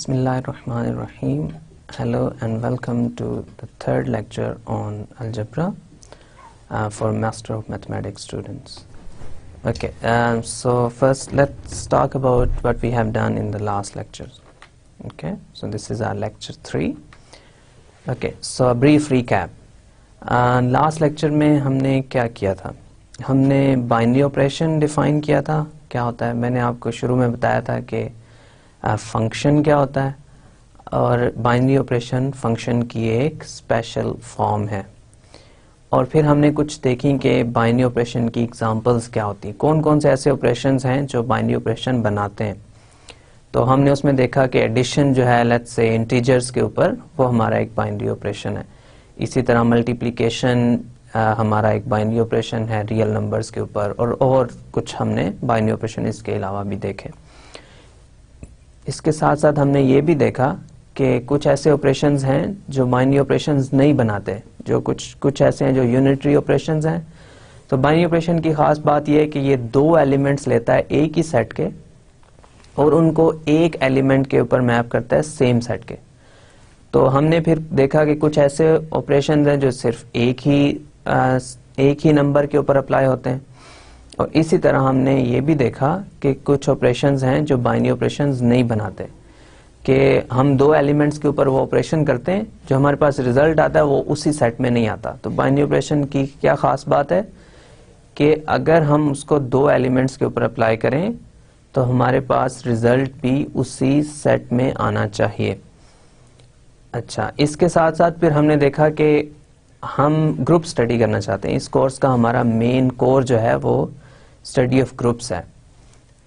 Bismillahirrahmanirrahim. Hello and welcome to the third lecture on algebra for Master of Mathematics students. Okay, so first let's talk about what we have done in the last lectures. Okay, so this is our lecture 3. Okay, so a brief recap. Last lecture में हमने क्या किया था? हमने binary operation define किया था. क्या होता है? मैंने आपको शुरू में बताया था कि फंक्शन क्या होता है और बाइनरी ऑपरेशन फंक्शन की एक स्पेशल फॉर्म है. और फिर हमने कुछ देखी कि बाइनरी ऑपरेशन की एग्जांपल्स क्या होती हैं, कौन कौन से ऐसे ऑपरेशंस हैं जो बाइनरी ऑपरेशन बनाते हैं. तो हमने उसमें देखा कि एडिशन जो है लेट्स से इंटीजर्स के ऊपर, वो हमारा एक बाइनरी ऑपरेशन है. इसी तरह मल्टीप्लिकेशन हमारा एक बाइनरी ऑपरेशन है रियल नंबर्स के ऊपर, और कुछ हमने बाइनरी ऑपरेशन इसके अलावा भी देखे. इसके साथ साथ हमने ये भी देखा कि कुछ ऐसे ऑपरेशंस हैं जो बाइनरी ऑपरेशंस नहीं बनाते, जो कुछ ऐसे हैं जो यूनिटरी ऑपरेशंस हैं. तो बाइनरी ऑपरेशन की खास बात यह है कि ये दो एलिमेंट्स लेता है एक ही सेट के और उनको एक एलिमेंट के ऊपर मैप करता है सेम सेट के. तो हमने फिर देखा कि कुछ ऐसे ऑपरेशंस हैं जो सिर्फ एक ही नंबर के ऊपर अप्लाई होते हैं, और इसी तरह हमने ये भी देखा कि कुछ ऑपरेशंस हैं जो बाइनरी ऑपरेशंस नहीं बनाते, कि हम दो एलिमेंट्स के ऊपर वो ऑपरेशन करते हैं, जो हमारे पास रिजल्ट आता है वो उसी सेट में नहीं आता. तो बाइनरी ऑपरेशन की क्या खास बात है कि अगर हम उसको दो एलिमेंट्स के ऊपर अप्लाई करें तो हमारे पास रिजल्ट भी उसी सेट में आना चाहिए. अच्छा, इसके साथ साथ फिर हमने देखा कि हम ग्रुप स्टडी करना चाहते हैं. इस कोर्स का हमारा मेन कोर जो है वो स्टडी ऑफ ग्रुप्स है.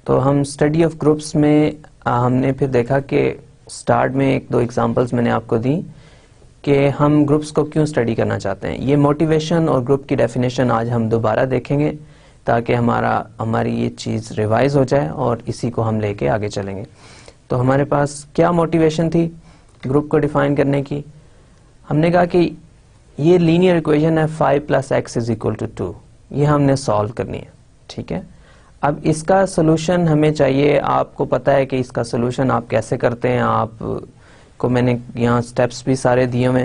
तो हम स्टडी ऑफ ग्रुप्स में हमने फिर देखा कि स्टार्ट में एक दो एग्जांपल्स मैंने आपको दी कि हम ग्रुप्स को क्यों स्टडी करना चाहते हैं. ये मोटिवेशन और ग्रुप की डेफिनेशन आज हम दोबारा देखेंगे ताकि हमारी ये चीज़ रिवाइज हो जाए और इसी को हम लेके आगे चलेंगे. तो हमारे पास क्या मोटिवेशन थी ग्रुप को डिफाइन करने की? हमने कहा कि ये लीनियर इक्वेशन है 5 + x = 2. ये हमने सॉल्व करनी है. ठीक है, अब इसका सोल्यूशन हमें चाहिए. आपको पता है कि इसका सोल्यूशन आप कैसे करते हैं, आपको मैंने यहाँ स्टेप्स भी सारे दिए हुए.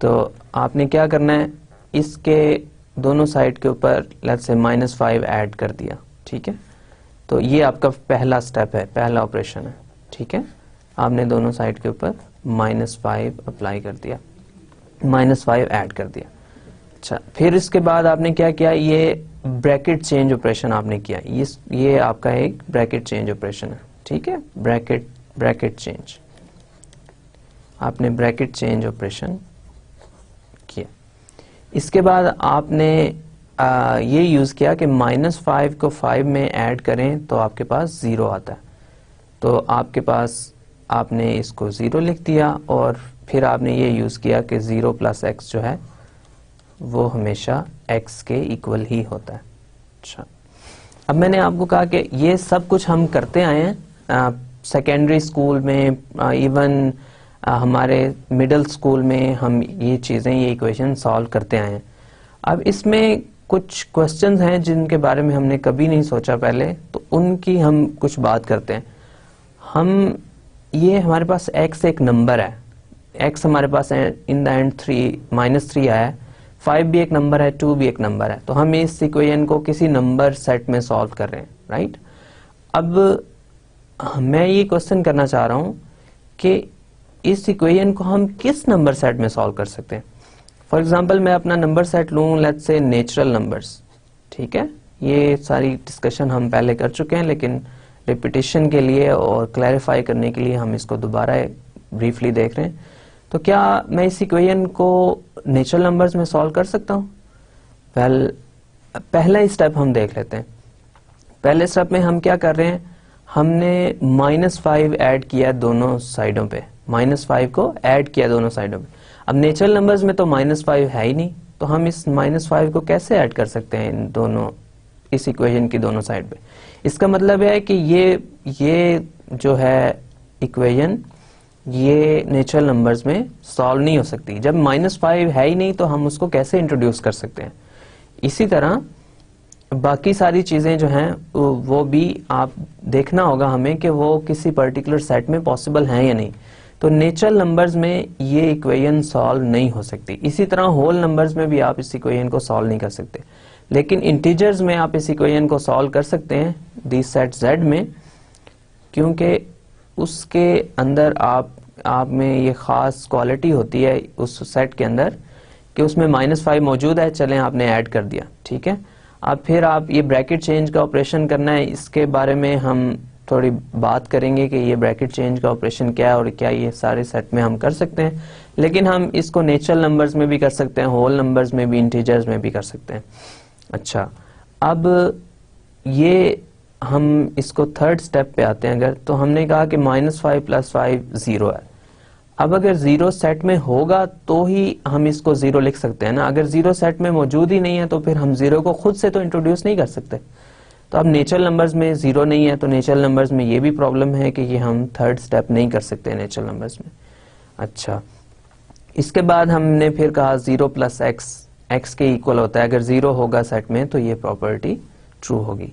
तो आपने क्या करना है, इसके दोनों साइड के ऊपर लेट्स से -5 ऐड कर दिया. ठीक है, तो ये आपका पहला स्टेप है, पहला ऑपरेशन है. ठीक है, आपने दोनों साइड के ऊपर -5 अप्लाई कर दिया, -5 ऐड कर दिया. अच्छा, फिर इसके बाद आपने क्या किया, ये ब्रैकेट चेंज ऑपरेशन आपने किया. ये आपका एक ब्रैकेट चेंज ऑपरेशन है. ठीक है, ब्रैकेट चेंज, आपने ब्रैकेट चेंज ऑपरेशन किया. इसके बाद आपने ये यूज किया कि -5 को 5 में ऐड करें तो आपके पास 0 आता है. तो आपके पास आपने इसको 0 लिख दिया और फिर आपने ये यूज किया कि 0 + x जो है वो हमेशा x के इक्वल ही होता है. अच्छा, अब मैंने आपको कहा कि ये सब कुछ हम करते आए हैं सेकेंडरी स्कूल में, इवन हमारे मिडिल स्कूल में हम ये चीज़ें, ये इक्वेशन सॉल्व करते आए हैं. अब इसमें कुछ क्वेश्चंस हैं जिनके बारे में हमने कभी नहीं सोचा पहले, तो उनकी हम कुछ बात करते हैं. ये हमारे पास x एक नंबर है, x हमारे पास है इन द एंड -3 आया है, 5 भी एक नंबर है, 2 भी एक नंबर है. तो हम इस इक्वेशन को किसी नंबर सेट में सॉल्व कर रहे हैं. राइट, अब मैं ये क्वेश्चन करना चाह रहा हूं कि इस इक्वेशन को हम किस नंबर सेट में सॉल्व कर सकते हैं. फॉर एग्जांपल मैं अपना नंबर सेट लूं लेट्स से नेचुरल नंबर्स. ठीक है, ये सारी डिस्कशन हम पहले कर चुके हैं, लेकिन रिपीटिशन के लिए और क्लैरिफाई करने के लिए हम इसको दोबारा ब्रीफली देख रहे हैं. तो क्या मैं इस इक्वेशन को नेचुरल नंबर्स में सॉल्व कर सकता हूँ? पहला स्टेप हम देख लेते हैं. पहले स्टेप में हम क्या कर रहे हैं, हमने -5 ऐड किया दोनों साइडों पे, -5 को ऐड किया दोनों साइडों पे. अब नेचुरल नंबर्स में तो -5 है ही नहीं, तो हम इस -5 को कैसे ऐड कर सकते हैं इन दोनों, इस इक्वेशन की दोनों साइड पे? इसका मतलब है कि ये जो है इक्वेशन, ये नेचुरल नंबर्स में सॉल्व नहीं हो सकती. जब -5 है ही नहीं तो हम उसको कैसे इंट्रोड्यूस कर सकते हैं? इसी तरह बाकी सारी चीज़ें जो हैं वो भी आप देखना होगा हमें कि वो किसी पर्टिकुलर सेट में पॉसिबल हैं या नहीं। तो नेचुरल नंबर्स में ये इक्वेशन सॉल्व नहीं हो सकती। इसी तरह होल नंबर्स में भी आप इस इक्वेशन को सॉल्व नहीं कर सकते, लेकिन इंटीजर्स में आप इस इक्वेशन को सॉल्व कर सकते हैं दिस सेट Z में, क्योंकि उसके अंदर आप में ये ख़ास क्वालिटी होती है उस सेट के अंदर कि उसमें -5 मौजूद है। चलें आपने ऐड कर दिया, ठीक है। अब फिर आप ये ब्रैकेट चेंज का ऑपरेशन करना है, इसके बारे में हम थोड़ी बात करेंगे कि ये ब्रैकेट चेंज का ऑपरेशन क्या है और क्या ये सारे सेट में हम कर सकते हैं। लेकिन हम इसको नेचुरल नंबर्स में भी कर सकते हैं, होल नंबर्स में भी, इंटीजर्स में भी कर सकते हैं। अच्छा, अब ये हम इसको थर्ड स्टेप पे आते हैं। अगर तो हमने कहा कि -5 + 5 0 है। अब अगर 0 सेट में होगा तो ही हम इसको 0 लिख सकते हैं ना। अगर 0 सेट में मौजूद ही नहीं है तो फिर हम 0 को खुद से तो इंट्रोड्यूस नहीं कर सकते। तो अब नेचुरल नंबर्स में 0 नहीं है, तो नेचुरल नंबर्स में ये भी प्रॉब्लम है कि ये हम थर्ड स्टेप नहीं कर सकते नेचुरल नंबर्स में। अच्छा, इसके बाद हमने फिर कहा 0 + x के इक्वल होता है। अगर 0 होगा सेट में तो ये प्रॉपर्टी ट्रू होगी।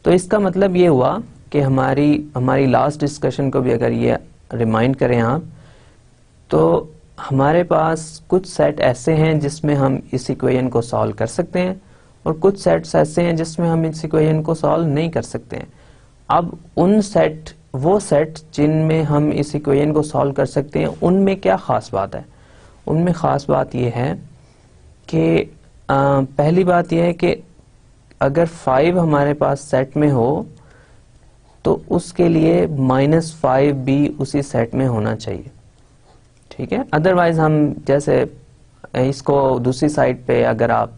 तो इसका मतलब ये हुआ कि हमारी लास्ट डिस्कशन को भी अगर ये रिमाइंड करें आप, तो हमारे पास कुछ सेट ऐसे हैं जिसमें हम इस इक्वेशन को सॉल्व कर सकते हैं और कुछ सेट्स ऐसे हैं जिसमें हम इस इक्वेशन को सॉल्व नहीं कर सकते हैं। अब वो सेट जिनमें हम इस इक्वेशन को सॉल्व कर सकते हैं, उनमें क्या खास बात है? उनमें खास बात यह है कि पहली बात यह है कि अगर 5 हमारे पास सेट में हो तो उसके लिए -5 भी उसी सेट में होना चाहिए, ठीक है। अदरवाइज हम जैसे इसको दूसरी साइड पे, अगर आप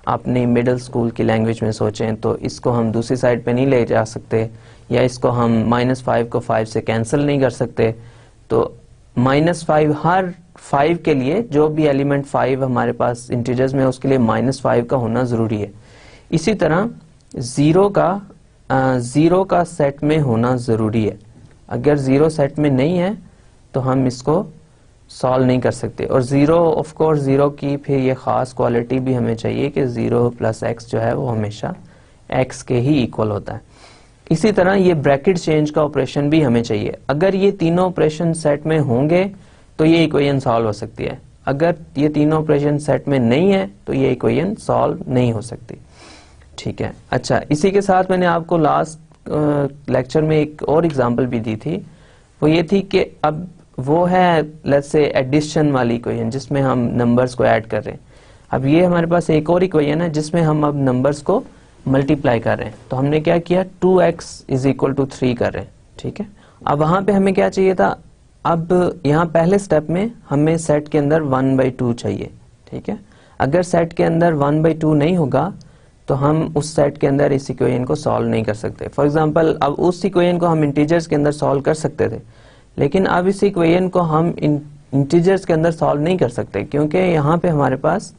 अपनी मिडिल स्कूल की लैंग्वेज में सोचें तो इसको हम दूसरी साइड पे नहीं ले जा सकते, या इसको हम -5 को 5 से कैंसिल नहीं कर सकते। तो -5 हर 5 के लिए, जो भी एलिमेंट 5 हमारे पास इंटीजर्स में, उसके लिए -5 का होना जरूरी है। इसी तरह 0 का सेट में होना जरूरी है। अगर 0 सेट में नहीं है तो हम इसको सॉल्व नहीं कर सकते। और 0 ऑफ कोर्स 0 की फिर ये खास क्वालिटी भी हमें चाहिए कि 0 + x जो है वो हमेशा x के ही इक्वल होता है। इसी तरह ये ब्रैकेट चेंज का ऑपरेशन भी हमें चाहिए। अगर ये तीनों ऑपरेशन सेट में होंगे तो ये इक्वेशन सॉल्व हो सकती है। अगर ये तीनों ऑपरेशन सेट में नहीं है तो ये इक्वेशन सॉल्व नहीं हो सकती, ठीक है। अच्छा, इसी के साथ मैंने आपको लास्ट लेक्चर में एक और एग्जांपल भी दी थी। वो ये थी कि अब वो है लेट्स से एडिशन वाली इक्वेशन जिसमें हम नंबर्स को ऐड कर रहे हैं। अब ये हमारे पास एक और इक्वेशन है जिसमें हम अब नंबर्स को मल्टीप्लाई कर रहे हैं। तो हमने क्या किया, 2x = 3 कर रहे हैं, ठीक है। अब वहां पे हमें क्या चाहिए था, अब यहाँ पहले स्टेप में हमें सेट के अंदर 1/2 चाहिए, ठीक है। अगर सेट के अंदर 1/2 नहीं होगा तो हम उस सेट के अंदर इस इक्वेशन को सॉल्व नहीं कर सकते। फॉर एग्जांपल, अब उस इक्वेशन को हम इंटीजर्स के अंदर सॉल्व कर सकते थे, लेकिन अब इस इक्वेशन को हम इंटीजर्स के अंदर सॉल्व नहीं कर सकते, क्योंकि यहाँ पे हमारे पास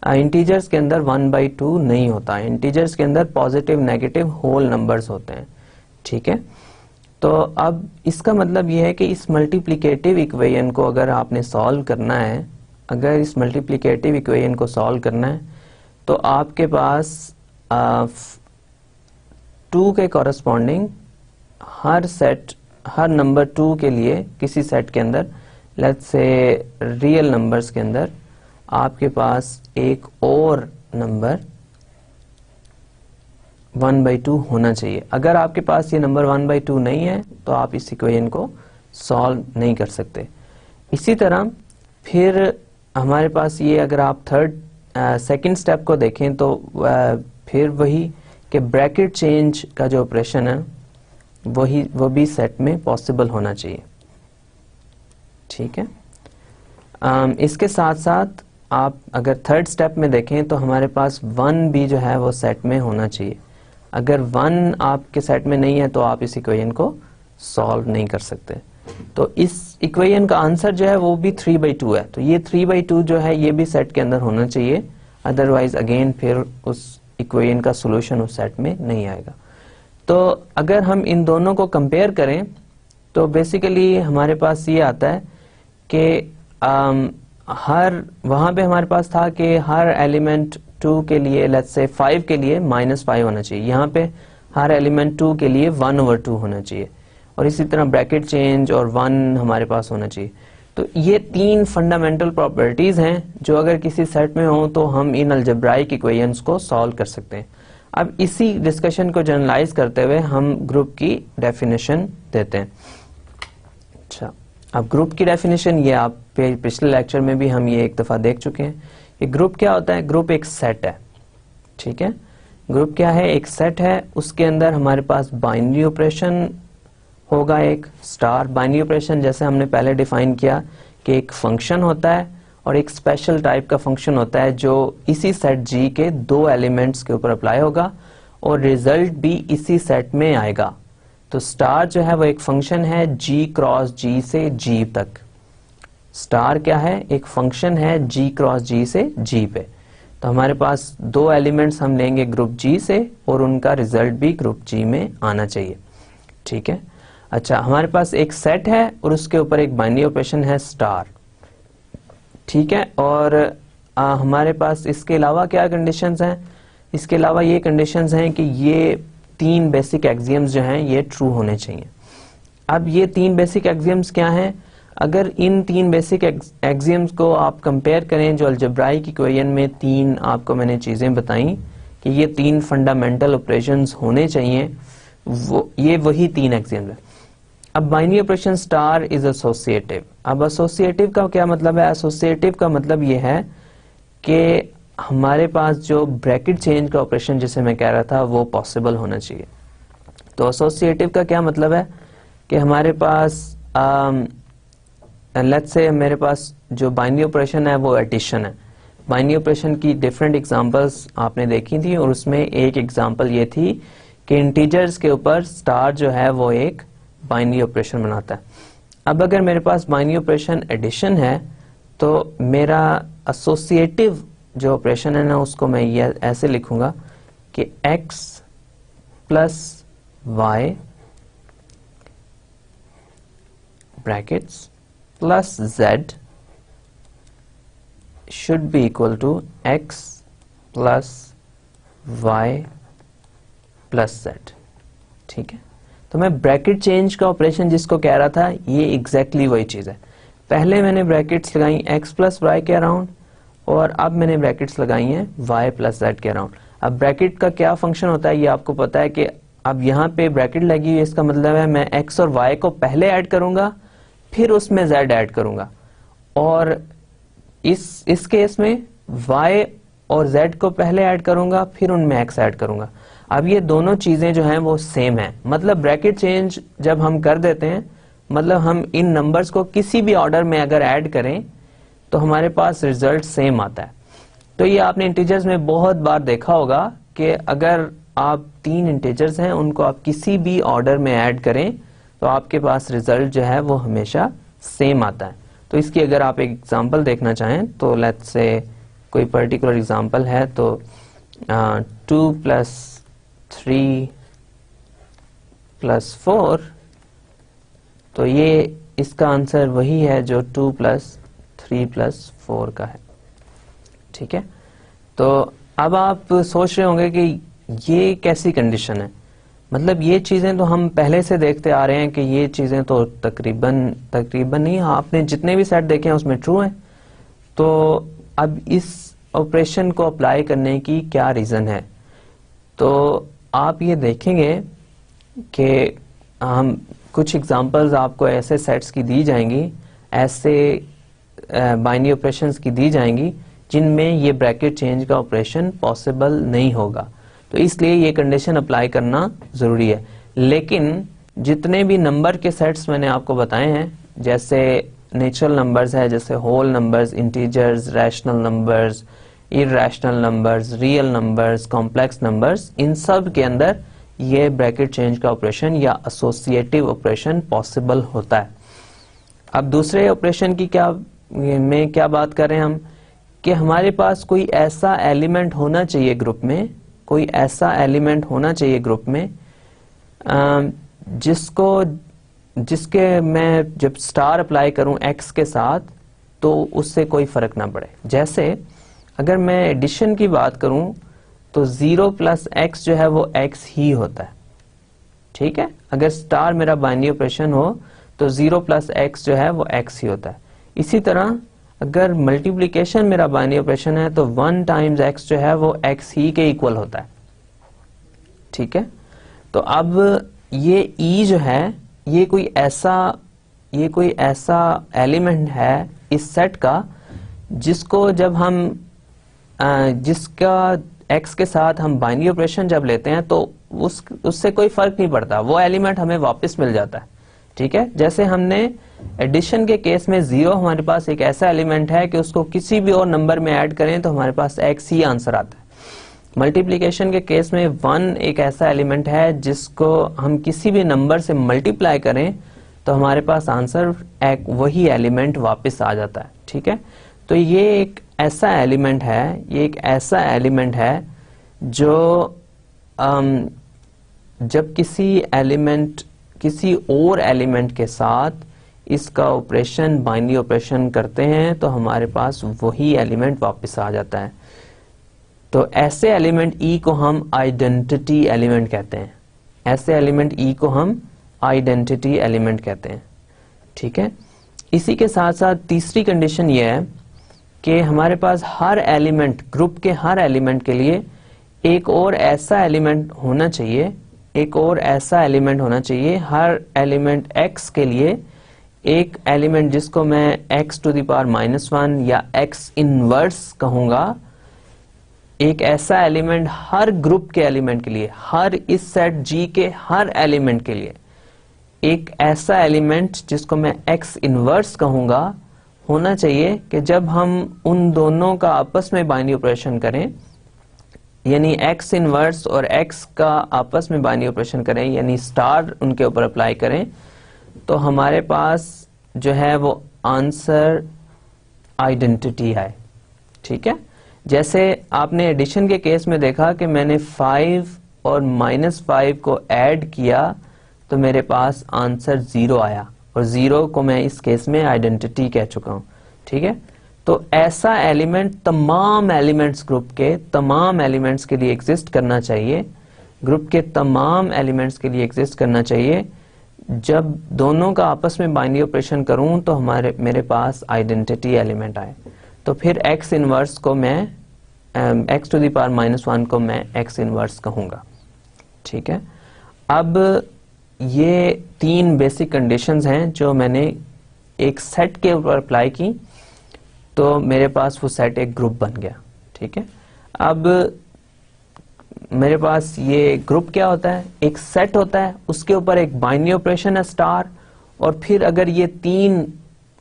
इंटीजर्स के अंदर 1/2 नहीं होता है। इंटीजर्स के अंदर पॉजिटिव, नेगेटिव, होल नंबर्स होते हैं, ठीक है। तो अब इसका मतलब यह है कि इस मल्टीप्लिकेटिव इक्वेशन को अगर आपने सॉल्व करना है, अगर इस मल्टीप्लिकेटिव इक्वेशन को सॉल्व करना है तो आपके पास 2 के कॉरस्पॉन्डिंग हर नंबर 2 के लिए किसी सेट के अंदर, लेट्स से रियल नंबर्स के अंदर, आपके पास एक और नंबर 1/2 होना चाहिए। अगर आपके पास ये नंबर 1/2 नहीं है तो आप इस इक्वेशन को सॉल्व नहीं कर सकते। इसी तरह फिर हमारे पास ये, अगर आप सेकंड स्टेप को देखें तो फिर वही कि ब्रैकेट चेंज का जो ऑपरेशन है वो भी सेट में पॉसिबल होना चाहिए, ठीक है। इसके साथ साथ आप अगर थर्ड स्टेप में देखें तो हमारे पास 1 भी जो है वो सेट में होना चाहिए। अगर 1 आपके सेट में नहीं है तो आप इस इक्वेशन को सॉल्व नहीं कर सकते। तो इस इक्वेशन का आंसर जो है वो भी 3/2 है। तो ये 3/2 जो है ये भी सेट के अंदर होना चाहिए, अदरवाइज अगेन फिर उस इक्वेशन का सोल्यूशन उस सेट में नहीं आएगा। तो अगर हम इन दोनों को कंपेयर करें तो बेसिकली हमारे पास ये आता है कि वहां पे हमारे पास था कि हर एलिमेंट 2 के लिए, लेट्स से 5 के लिए -5 होना चाहिए। यहाँ पे हर एलिमेंट 2 के लिए 1/2 होना चाहिए, और इसी तरह ब्रैकेट चेंज और 1 हमारे पास होना चाहिए। तो ये 3 फंडामेंटल प्रॉपर्टीज हैं जो अगर किसी सेट में हो तो हम इन अलजेब्राइक इक्वेशंस को सॉल्व कर सकते हैं। अब इसी डिस्कशन को जनरलाइज करते हुए हम ग्रुप की डेफिनेशन देते हैं। अच्छा, अब ग्रुप की डेफिनेशन ये आप पिछले लेक्चर में भी हम ये एक दफा देख चुके हैं। ये ग्रुप क्या होता है? ग्रुप एक सेट है, ठीक है। ग्रुप क्या है? एक सेट है, उसके अंदर हमारे पास बाइनरी ऑपरेशन होगा, एक स्टार बाइनरी ऑपरेशन जैसे हमने पहले डिफाइन किया कि एक फंक्शन होता है और एक स्पेशल टाइप का फंक्शन होता है जो इसी सेट G के 2 एलिमेंट्स के ऊपर अप्लाई होगा और रिजल्ट भी इसी सेट में आएगा। तो स्टार जो है वो एक फंक्शन है G क्रॉस G से G तक। स्टार क्या है? एक फंक्शन है G क्रॉस G से G पे। तो हमारे पास 2 एलिमेंट्स हम लेंगे ग्रुप G से और उनका रिजल्ट भी ग्रुप G में आना चाहिए, ठीक है। अच्छा, हमारे पास एक सेट है और उसके ऊपर एक बाइनरी ऑपरेशन है स्टार, ठीक है। और हमारे पास इसके अलावा क्या कंडीशंस हैं? इसके अलावा ये कंडीशंस हैं कि ये 3 बेसिक एक्सियम्स जो हैं ये ट्रू होने चाहिए। अब ये 3 बेसिक एक्सियम्स क्या हैं? अगर इन 3 बेसिक एक्सियम्स को आप कंपेयर करें जो अलजेब्राइक इक्वेशन में 3 आपको मैंने चीजें बताई कि ये 3 फंडामेंटल ऑपरेशंस होने चाहिए, ये वही 3 एक्सियम्स है। अब binary operation star is associative. अब एसोसिएटिव का क्या मतलब है? एसोसिएटिव का मतलब ये है कि हमारे पास जो ब्रैकेट चेंज का ऑपरेशन जिसे मैं कह रहा था वो पॉसिबल होना चाहिए। तो एसोसिएटिव का क्या मतलब है कि हमारे पास लेट्स से मेरे पास जो बाइनरी ऑपरेशन है वो एडिशन है। बाइनरी ऑपरेशन की डिफरेंट एग्जांपल्स आपने देखी थी और उसमें एक एग्जांपल ये थी कि इंटीजर्स के ऊपर स्टार जो है वो एक बाइनरी ऑपरेशन बनाता है। अब अगर मेरे पास बाइनरी ऑपरेशन एडिशन है तो मेरा एसोसिएटिव जो ऑपरेशन है ना उसको मैं ये ऐसे लिखूंगा कि x plus y brackets plus z should be equal to x plus y plus z, ठीक है। तो मैं ब्रैकेट चेंज का ऑपरेशन जिसको कह रहा था ये एग्जैक्टली वही चीज है। पहले मैंने ब्रैकेट्स लगाई x प्लस वाई के अराउंड और अब मैंने ब्रैकेट्स लगाई हैं y प्लस z के अराउंड। अब ब्रैकेट का क्या फंक्शन होता है ये आपको पता है कि अब यहाँ पे ब्रैकेट लगी हुई, इसका मतलब है मैं x और y को पहले ऐड करूंगा फिर उसमें z ऐड करूंगा, और इस केस में y और z को पहले ऐड करूंगा फिर उनमें x ऐड करूंगा। अब ये दोनों चीजें जो हैं वो सेम हैं, मतलब ब्रैकेट चेंज जब हम कर देते हैं मतलब हम इन नंबर्स को किसी भी ऑर्डर में अगर ऐड करें तो हमारे पास रिजल्ट सेम आता है। तो ये आपने इंटीजर्स में बहुत बार देखा होगा कि अगर आप 3 इंटीजर्स हैं उनको आप किसी भी ऑर्डर में ऐड करें तो आपके पास रिजल्ट जो है वो हमेशा सेम आता है। तो इसकी अगर आप एक एग्जांपल देखना चाहें तो लेट्स से कोई पर्टिकुलर एग्जांपल है तो 2 प्लस 3 प्लस 4, तो ये इसका आंसर वही है जो 2 प्लस 3 प्लस 4 का है, ठीक है। तो अब आप सोच रहे होंगे कि ये कैसी कंडीशन है, मतलब ये चीजें तो हम पहले से देखते आ रहे हैं कि ये चीजें तो तकरीबन नहीं, आपने जितने भी सेट देखे हैं उसमें ट्रू है। तो अब इस ऑपरेशन को अप्लाई करने की क्या रीजन है? तो आप ये देखेंगे कि हम कुछ एग्जांपल्स आपको ऐसे सेट्स की दी जाएंगी, ऐसे बाइनरी ऑपरेशंस की दी जाएंगी जिनमें ये ब्रैकेट चेंज का ऑपरेशन पॉसिबल नहीं होगा। तो इसलिए ये कंडीशन अप्लाई करना जरूरी है। लेकिन जितने भी नंबर के सेट्स मैंने आपको बताए हैं, जैसे नेचुरल नंबर्स है, जैसे whole numbers, integers, rational numbers, irrational numbers, real numbers, complex numbers, इन सब के अंदर ये ब्रैकेट चेंज का ऑपरेशन या एसोसिएटिव ऑपरेशन पॉसिबल होता है। अब दूसरे ऑपरेशन की क्या बात कर रहे हैं हम कि हमारे पास कोई ऐसा एलिमेंट होना चाहिए ग्रुप में, कोई ऐसा एलिमेंट होना चाहिए ग्रुप में जिसके मैं जब स्टार अप्लाई करूं x के साथ तो उससे कोई फर्क ना पड़े। जैसे अगर मैं एडिशन की बात करूं तो 0 प्लस एक्स जो है वो एक्स ही होता है, ठीक है। अगर स्टार मेरा बाइनरी ऑपरेशन हो तो 0 प्लस एक्स जो है वो एक्स ही होता है। इसी तरह अगर मल्टीप्लिकेशन मेरा बाइनरी ऑपरेशन है तो 1 टाइम्स एक्स जो है वो एक्स ही के इक्वल होता है, ठीक है। तो अब ये ई जो है ये कोई ऐसा एलिमेंट है इस सेट का जिसको जब हम जिसका एक्स के साथ हम बाइनरी ऑपरेशन जब लेते हैं तो उससे कोई फर्क नहीं पड़ता, वो एलिमेंट हमें वापस मिल जाता है, ठीक है। जैसे हमने एडिशन के केस में 0 हमारे पास एक ऐसा एलिमेंट है कि उसको किसी भी और नंबर में ऐड करें तो हमारे पास x ही आंसर आता है। मल्टीप्लिकेशन के केस में 1 एक ऐसा एलिमेंट है जिसको हम किसी भी नंबर से मल्टीप्लाई करें तो हमारे पास आंसर वही एलिमेंट वापस आ जाता है, ठीक है। तो ये एक ऐसा एलिमेंट है, जो जब किसी और एलिमेंट के साथ इसका ऑपरेशन बाइनरी ऑपरेशन करते हैं तो हमारे पास वही एलिमेंट वापस आ जाता है। तो ऐसे एलिमेंट ई को हम आइडेंटिटी एलिमेंट कहते हैं, ठीक है। इसी के साथ साथ तीसरी कंडीशन ये है कि हमारे पास हर एलिमेंट, ग्रुप के हर एलिमेंट के लिए एक और ऐसा एलिमेंट होना चाहिए, हर एलिमेंट x के लिए एक एलिमेंट जिसको मैं x टू द पावर -1 या x इनवर्स कहूंगा, एक ऐसा एलिमेंट हर ग्रुप के एलिमेंट के लिए, हर इस सेट G के हर एलिमेंट के लिए एक ऐसा एलिमेंट जिसको मैं x इनवर्स कहूंगा होना चाहिए कि जब हम उन दोनों का आपस में बाइनरी ऑपरेशन करें, यानी x इनवर्स और x का आपस में बाइनरी ऑपरेशन करें, यानी स्टार उनके ऊपर अप्लाई करें, तो हमारे पास जो है वो आंसर आइडेंटिटी है, ठीक है। जैसे आपने एडिशन के केस में देखा कि मैंने 5 और -5 को ऐड किया तो मेरे पास आंसर 0 आया, और 0 को मैं इस केस में आइडेंटिटी कह चुका हूं, ठीक है। तो ऐसा एलिमेंट तमाम एलिमेंट्स ग्रुप के तमाम एलिमेंट्स के लिए एग्जिस्ट करना चाहिए, जब दोनों का आपस में बाइनरी ऑपरेशन करूं तो मेरे पास आइडेंटिटी एलिमेंट आए, तो फिर x इनवर्स को मैं x टू द पावर -1 को मैं x इनवर्स कहूंगा, ठीक है। अब ये 3 बेसिक कंडीशंस हैं जो मैंने एक सेट के ऊपर अप्लाई की तो मेरे पास वो सेट एक ग्रुप बन गया, ठीक है। अब मेरे पास ये ग्रुप क्या होता है, एक सेट होता है, उसके ऊपर एक बाइनरी ऑपरेशन है स्टार, और फिर अगर ये 3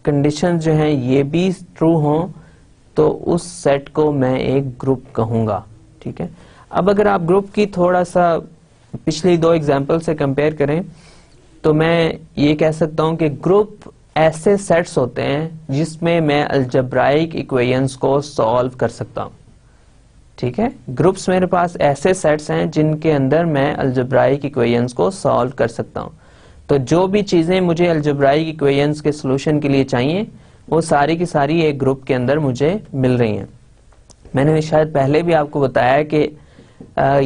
कंडीशंस जो हैं ये भी ट्रू हों तो उस सेट को मैं एक ग्रुप कहूंगा, ठीक है। अब अगर आप ग्रुप की थोड़ा सा पिछली 2 एग्जांपल से कंपेयर करें तो मैं ये कह सकता हूं कि ग्रुप ऐसे सेट्स होते हैं जिसमें मैं अलजेब्राइक इक्वेशंस को सॉल्व कर सकता हूं, ठीक है। ग्रुप्स मेरे पास ऐसे सेट्स हैं जिनके अंदर मैं अलजेब्राइक इक्वेशंस को सॉल्व कर सकता हूं। तो जो भी चीजें मुझे अलजेब्राइक इक्वेशंस के सॉल्यूशन के लिए चाहिए वो सारी की सारी एक ग्रुप के अंदर मुझे मिल रही हैं। मैंने शायद पहले भी आपको बताया कि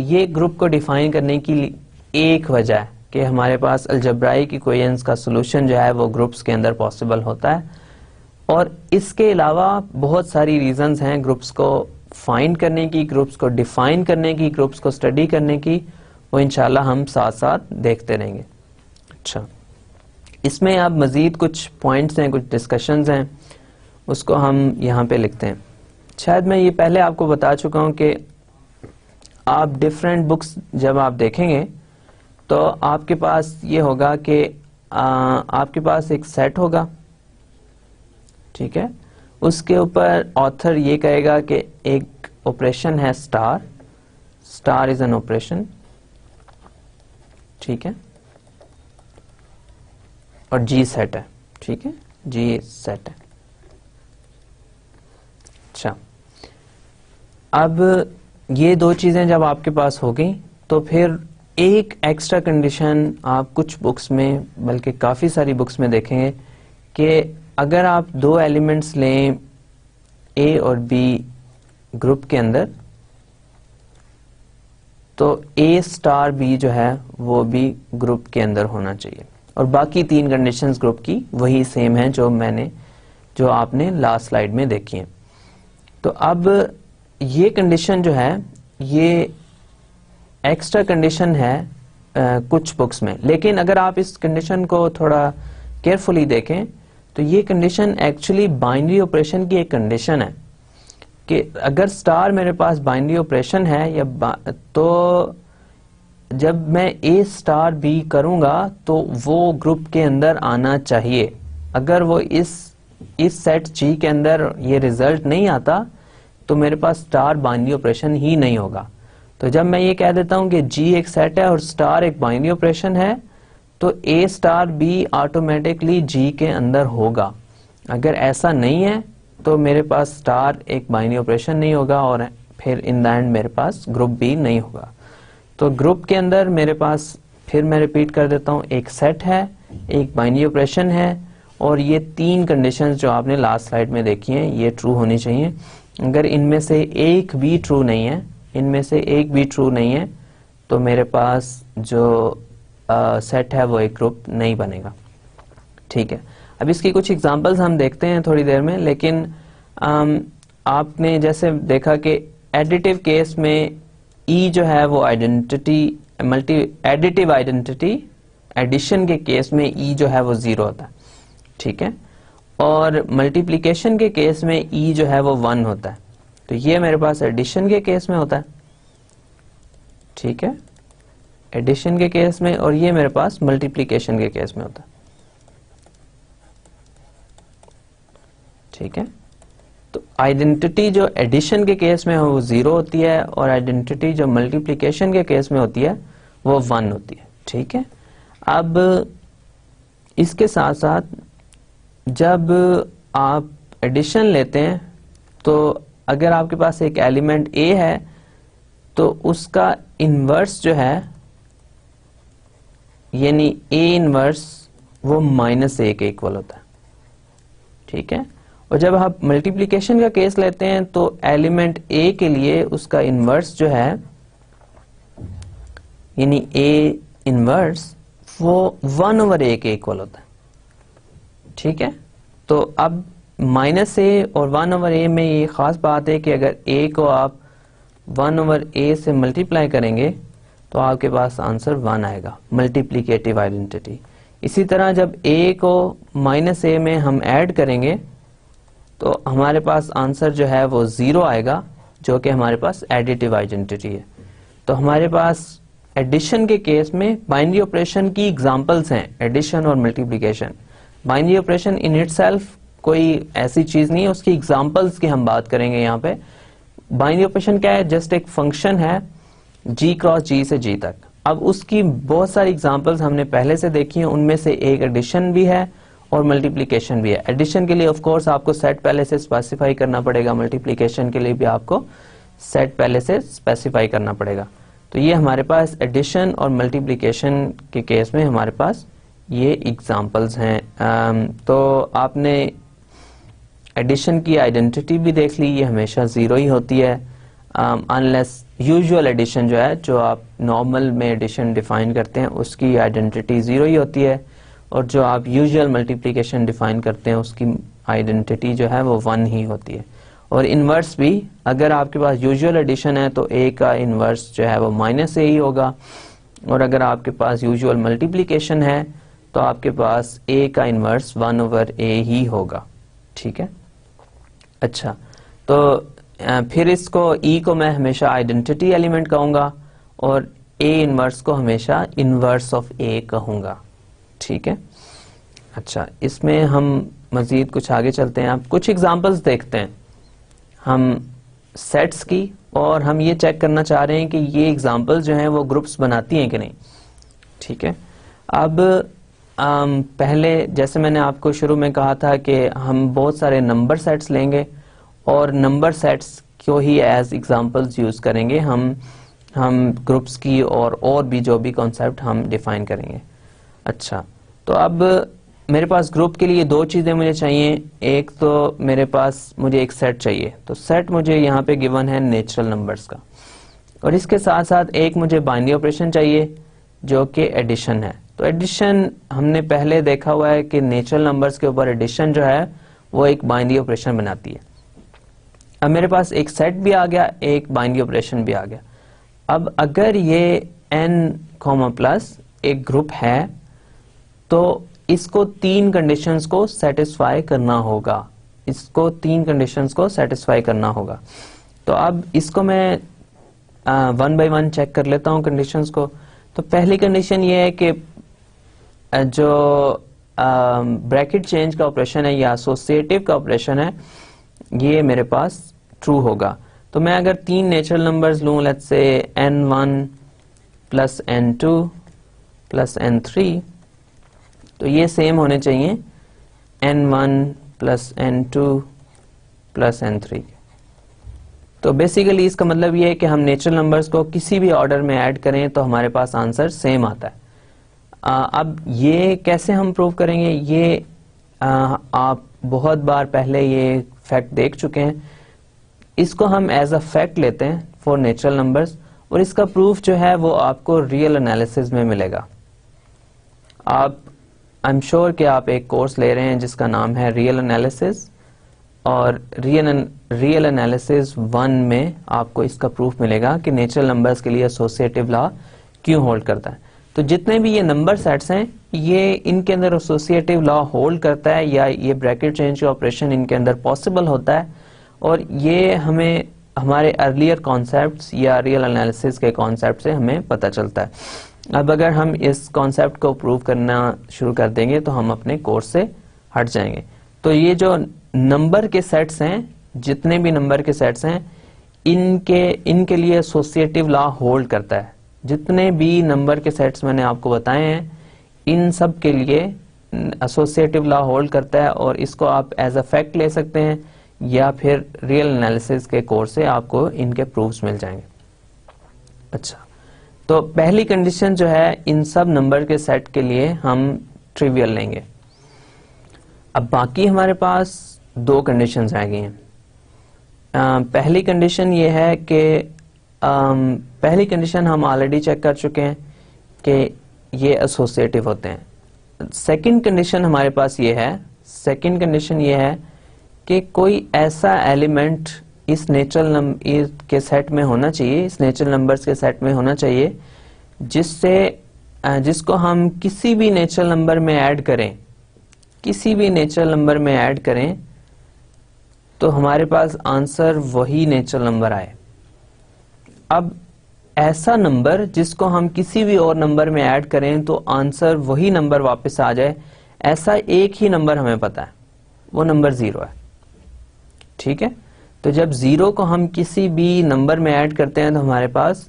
ये ग्रुप को डिफाइन करने की एक वजह है कि हमारे पास अलजेब्राइक इक्वेशंस का सॉल्यूशन जो है वो ग्रुप्स के अंदर पॉसिबल होता है, और इसके अलावा बहुत सारी रीजंस हैं ग्रुप्स को फाइंड करने की, ग्रुप्स को डिफाइन करने की, ग्रुप्स को स्टडी करने की, वो इंशाल्लाह हम साथ साथ देखते रहेंगे। अच्छा, इसमें अब मजीद कुछ पॉइंट्स हैं, कुछ डिस्कशंस हैं, उसको हम यहाँ पे लिखते हैं। शायद मैं ये पहले आपको बता चुका हूँ कि आप डिफरेंट बुक्स जब आप देखेंगे तो आपके पास ये होगा कि आपके पास एक सेट होगा, ठीक है। उसके ऊपर ऑथर ये कहेगा कि एक ऑपरेशन है स्टार इज एन ऑपरेशन, ठीक है, और जी सेट है, ठीक है, जी सेट है। अच्छा, अब ये 2 चीजें जब आपके पास हो गई तो फिर एक एक्स्ट्रा कंडीशन आप कुछ बुक्स में, बल्कि काफी सारी बुक्स में देखेंगे कि अगर आप 2 एलिमेंट्स लें A और B ग्रुप के अंदर, तो A स्टार B जो है वो भी ग्रुप के अंदर होना चाहिए, और बाकी 3 कंडीशंस ग्रुप की वही सेम है जो आपने लास्ट स्लाइड में देखी है। तो अब ये कंडीशन जो है ये एक्स्ट्रा कंडीशन है कुछ बुक्स में, लेकिन अगर आप इस कंडीशन को थोड़ा केयरफुली देखें तो ये कंडीशन एक्चुअली बाइनरी ऑपरेशन की एक कंडीशन है कि अगर स्टार मेरे पास बाइनरी ऑपरेशन है तो जब मैं A स्टार B करूंगा तो वो ग्रुप के अंदर आना चाहिए। अगर वो इस सेट G के अंदर ये रिजल्ट नहीं आता तो मेरे पास स्टार बाइनरी ऑपरेशन ही नहीं होगा। तो जब मैं ये कह देता हूं कि G एक सेट है और स्टार एक बाइनरी ऑपरेशन है तो A star B automatically G के अंदर होगा। अगर ऐसा नहीं है तो मेरे पास स्टार एक बाइनरी ऑपरेशन नहीं होगा और फिर इन द एंड मेरे पास ग्रुप B नहीं होगा। तो ग्रुप के अंदर मेरे पास, फिर मैं रिपीट कर देता हूं, एक सेट है, एक बाइनरी ऑपरेशन है, और ये 3 कंडीशंस जो आपने लास्ट स्लाइड में देखी हैं ये ट्रू होनी चाहिए। अगर इनमें से एक भी ट्रू नहीं है, तो मेरे पास जो सेट है वो एक ग्रुप नहीं बनेगा। ठीक है, अब इसकी कुछ एग्जांपल्स हम देखते हैं थोड़ी देर में, लेकिन आपने जैसे देखा कि एडिटिव केस में E जो है वो आइडेंटिटी, एडिटिव आइडेंटिटी, एडिशन के केस में E जो है वो 0 होता है। ठीक है, और मल्टीप्लिकेशन के केस में E जो है वो 1 होता है। तो ये मेरे पास एडिशन के केस में होता है। ठीक है, एडिशन के केस में, और ये मेरे पास मल्टीप्लिकेशन के केस में होता है। ठीक है, तो आइडेंटिटी जो एडिशन के केस में वो 0 होती है और आइडेंटिटी जो मल्टीप्लिकेशन के केस में होती है वो 1 होती है। ठीक है, अब इसके साथ साथ जब आप एडिशन लेते हैं तो अगर आपके पास एक एलिमेंट A है तो उसका इनवर्स जो है, यानी A इनवर्स, वो -A के इक्वल होता है। ठीक है, और जब आप मल्टीप्लिकेशन का केस लेते हैं तो एलिमेंट A के लिए उसका इनवर्स जो है, यानी A इनवर्स, वो 1/A के इक्वल होता है। ठीक है, तो अब -A और 1/A में ये खास बात है कि अगर A को आप 1/A से मल्टीप्लाई करेंगे तो आपके पास आंसर 1 आएगा, मल्टीप्लिकेटिव आइडेंटिटी। इसी तरह जब A को -A में हम ऐड करेंगे तो हमारे पास आंसर जो है वो 0 आएगा, जो कि हमारे पास एडिटिव आइडेंटिटी है। तो हमारे पास एडिशन के केस में बाइनरी ऑपरेशन की एग्जांपल्स हैं, एडिशन और multiplication. Binary operation in itself कोई ऐसी चीज नहीं है, उसकी एग्जांपल्स की हम बात करेंगे यहाँ पे। बाइनरी ऑपरेशन क्या है? जस्ट एक फंक्शन है G क्रॉस G से G तक। अब उसकी बहुत सारी एग्जांपल्स हमने पहले से देखी हैं, उनमें से एक एडिशन भी है और मल्टीप्लिकेशन भी है। एडिशन के लिए ऑफ कोर्स आपको सेट पहले से स्पेसिफाई करना पड़ेगा, मल्टीप्लिकेशन के लिए भी आपको सेट पहले से स्पेसिफाई करना पड़ेगा। तो ये हमारे पास एडिशन और मल्टीप्लिकेशन के केस में हमारे पास ये एग्जांपल्स हैं। तो आपने एडिशन की आइडेंटिटी भी देख ली, ये हमेशा 0 ही होती है, अनलेस यूजुअल एडिशन जो है, जो आप नॉर्मल में एडिशन डिफाइन करते हैं, उसकी आइडेंटिटी 0 ही होती है, और जो आप यूजुअल मल्टीप्लिकेशन डिफाइन करते हैं उसकी आइडेंटिटी जो है वो 1 ही होती है। और इनवर्स भी, अगर आपके पास यूजुअल एडिशन है तो A का इनवर्स जो है वो -A ही होगा, और अगर आपके पास यूजुअल मल्टीप्लिकेशन है तो आपके पास A का इनवर्स 1/A ही होगा। ठीक है, अच्छा, तो फिर इसको E को मैं हमेशा आइडेंटिटी एलिमेंट कहूंगा और A इनवर्स को हमेशा इनवर्स ऑफ A कहूंगा। ठीक है, अच्छा, इसमें हम मजीद कुछ आगे चलते हैं। आप कुछ एग्जांपल्स देखते हैं हम सेट्स की, और हम ये चेक करना चाह रहे हैं कि ये एग्जांपल्स जो हैं वो ग्रुप्स बनाती हैं कि नहीं। ठीक है, अब पहले जैसे मैंने आपको शुरू में कहा था कि हम बहुत सारे नंबर सेट्स लेंगे और नंबर सेट्स को ही एज एग्जांपल्स यूज करेंगे हम ग्रुप्स की, और भी जो भी कॉन्सेप्ट हम डिफाइन करेंगे। अच्छा, तो अब मेरे पास ग्रुप के लिए दो चीज़ें मुझे चाहिए। एक तो मेरे पास मुझे एक सेट चाहिए, तो सेट मुझे यहाँ पे गिवन है नेचुरल नंबर्स का, और इसके साथ साथ एक मुझे बाइनरी ऑपरेशन चाहिए जो कि एडिशन है। तो एडिशन हमने पहले देखा हुआ है कि नेचुरल नंबर्स के ऊपर एडिशन जो है वो एक बाइनरी ऑपरेशन बनाती है। अब मेरे पास एक सेट भी आ गया, एक बाइनरी ऑपरेशन भी आ गया। अब अगर ये n, प्लस एक ग्रुप है तो इसको तीन कंडीशंस को सेटिस्फाई करना होगा, इसको तीन कंडीशंस को सेटिस्फाई करना होगा। तो अब इसको मैं वन बाय वन चेक कर लेता हूँ कंडीशंस को। तो पहली कंडीशन ये है कि जो ब्रैकेट चेंज का ऑपरेशन है या एसोसिएटिव का ऑपरेशन है ये मेरे पास ट्रू होगा। तो मैं अगर तीन नेचुरल नंबर्स लूं, let's say n1 plus n2 plus n3, तो ये सेम होने चाहिए n1 plus n2 plus n3। तो बेसिकली इसका मतलब ये है कि हम नेचुरल नंबर्स को किसी भी ऑर्डर में ऐड करें तो हमारे पास आंसर सेम आता है। अब ये कैसे हम प्रूव करेंगे, ये आप बहुत बार पहले ये फैक्ट देख चुके हैं। इसको हम एज अ फैक्ट लेते हैं फॉर नेचुरल नंबर्स, और इसका प्रूफ जो है वो आपको रियल एनालिसिस में मिलेगा। आप आई एम श्योर कि आप एक कोर्स ले रहे हैं जिसका नाम है रियल एनालिसिस, और रियल एनालिसिस 1 में आपको इसका प्रूफ मिलेगा कि नेचुरल नंबर्स के लिए एसोसिएटिव लॉ क्यों होल्ड करता है। तो जितने भी ये नंबर सेट्स हैं ये इनके अंदर एसोसिएटिव लॉ होल्ड करता है, या ये ब्रैकेट चेंज का ऑपरेशन इनके अंदर पॉसिबल होता है, और ये हमें हमारे अर्लियर कॉन्सेप्ट्स या रियल एनालिसिस के कॉन्सेप्ट से हमें पता चलता है। अब अगर हम इस कॉन्सेप्ट को प्रूव करना शुरू कर देंगे तो हम अपने कोर्स से हट जाएंगे। तो ये जो नंबर के सेट्स हैं, जितने भी नंबर के सेट्स हैं, इनके लिए एसोसिएटिव लॉ होल्ड करता है। जितने भी नंबर के सेट्स मैंने आपको बताए हैं इन सब के लिए एसोसिएटिव लॉ होल्ड करता है, और इसको आप एज अ फैक्ट ले सकते हैं या फिर रियल एनालिसिस के कोर्स से आपको इनके प्रूफ्स मिल जाएंगे। अच्छा, तो पहली कंडीशन जो है इन सब नंबर के सेट के लिए हम ट्रिवियल लेंगे। अब बाकी हमारे पास दो कंडीशंस रह गई हैं। पहली कंडीशन ये है कि पहली कंडीशन हम ऑलरेडी चेक कर चुके हैं कि ये एसोसिएटिव होते हैं। सेकंड कंडीशन हमारे पास ये है, सेकंड कंडीशन ये है कि कोई ऐसा एलिमेंट इस नेचुरल नंबर के सेट में होना चाहिए, इस नेचुरल नंबर्स के सेट में होना चाहिए जिसको हम किसी भी नेचुरल नंबर में ऐड करें, किसी भी नेचुरल नंबर में ऐड करें तो हमारे पास आंसर वही नेचुरल नंबर आए। अब ऐसा नंबर जिसको हम किसी भी और नंबर में ऐड करें तो आंसर वही नंबर वापस आ जाए, ऐसा एक ही नंबर हमें पता है, वो नंबर 0 है। ठीक है, तो जब 0 को हम किसी भी नंबर में ऐड करते हैं तो हमारे पास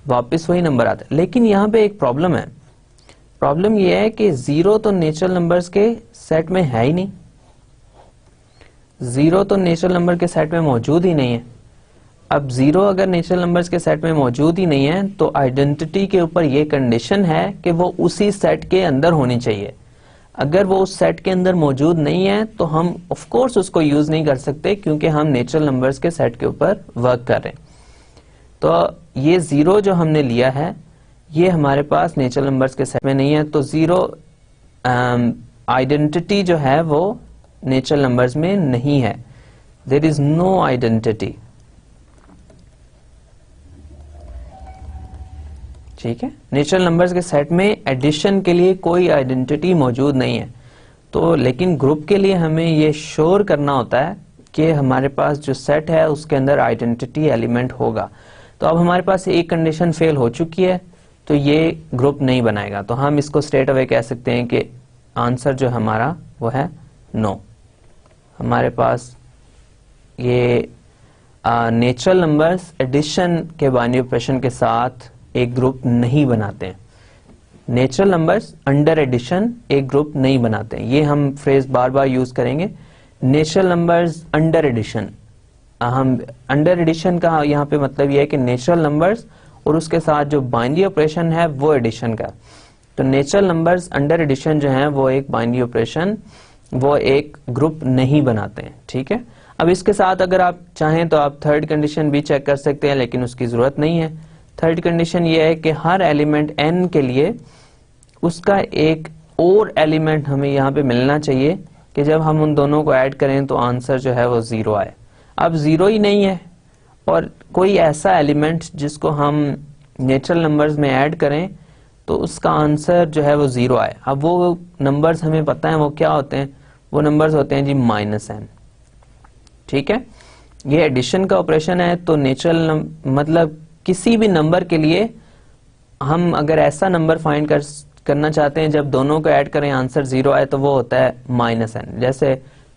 वापस वही नंबर आता है। लेकिन यहाँ पे एक प्रॉब्लम है। प्रॉब्लम यह है कि 0 तो नेचुरल नंबर्स के सेट में है ही नहीं, 0 तो नेचुरल नंबर के सेट में मौजूद ही नहीं है। अब 0 अगर नेचुरल नंबर्स के सेट में मौजूद ही नहीं है तो आइडेंटिटी के ऊपर ये कंडीशन है कि वो उसी सेट के अंदर होनी चाहिए। अगर वो उस सेट के अंदर मौजूद नहीं है तो हम ऑफ कोर्स उसको यूज नहीं कर सकते, क्योंकि हम नेचुरल नंबर्स के सेट के ऊपर वर्क कर रहे हैं। तो ये 0 जो हमने लिया है ये हमारे पास नेचुरल नंबर्स के सेट में नहीं है, तो 0 आइडेंटिटी जो है वो नेचुरल नंबर्स में नहीं है। There is no identity. ठीक है, नेचुरल नंबर्स के सेट में एडिशन के लिए कोई आइडेंटिटी मौजूद नहीं है। तो लेकिन ग्रुप के लिए हमें ये श्योर करना होता है कि हमारे पास जो सेट है उसके अंदर आइडेंटिटी एलिमेंट होगा। तो अब हमारे पास एक कंडीशन फेल हो चुकी है, तो ये ग्रुप नहीं बनाएगा। तो हम इसको स्ट्रेट अवे कह सकते हैं कि आंसर जो हमारा वो है नो। हमारे पास ये नेचुरल नंबर्स एडिशन के बाइनरी ऑपरेशन के साथ एक ग्रुप नहीं बनाते हैं। नेचुरल नंबर्स अंडर एडिशन एक ग्रुप नहीं बनाते हैं। ये हम फ्रेज बार बार यूज करेंगे, नेचुरल नंबर्स अंडर एडिशन। हम अंडर एडिशन का यहाँ पे मतलब ये है कि नेचुरल नंबर्स और उसके साथ जो बाइनरी ऑपरेशन है वो एडिशन का। तो नेचुरल नंबर्स अंडर एडिशन जो है वो एक बाइनरी ऑपरेशन, वो एक ग्रुप नहीं बनाते हैं, ठीक है। अब इसके साथ अगर आप चाहें तो आप थर्ड कंडीशन भी चेक कर सकते हैं, लेकिन उसकी जरूरत नहीं है। थर्ड कंडीशन ये है कि हर एलिमेंट n के लिए उसका एक और एलिमेंट हमें यहाँ पे मिलना चाहिए कि जब हम उन दोनों को ऐड करें तो आंसर जो है वो 0 आए। अब 0 ही नहीं है और कोई ऐसा एलिमेंट जिसको हम नेचुरल नंबर्स में ऐड करें तो उसका आंसर जो है वो 0 आए। अब वो नंबर्स हमें पता है वो क्या होते हैं, वो नंबर्स होते हैं जी -n, ठीक है। ये एडिशन का ऑपरेशन है, तो नेचुरल मतलब किसी भी नंबर के लिए हम अगर ऐसा नंबर फाइंड करना चाहते हैं जब दोनों को ऐड करें आंसर 0 आए तो वो होता है -n। जैसे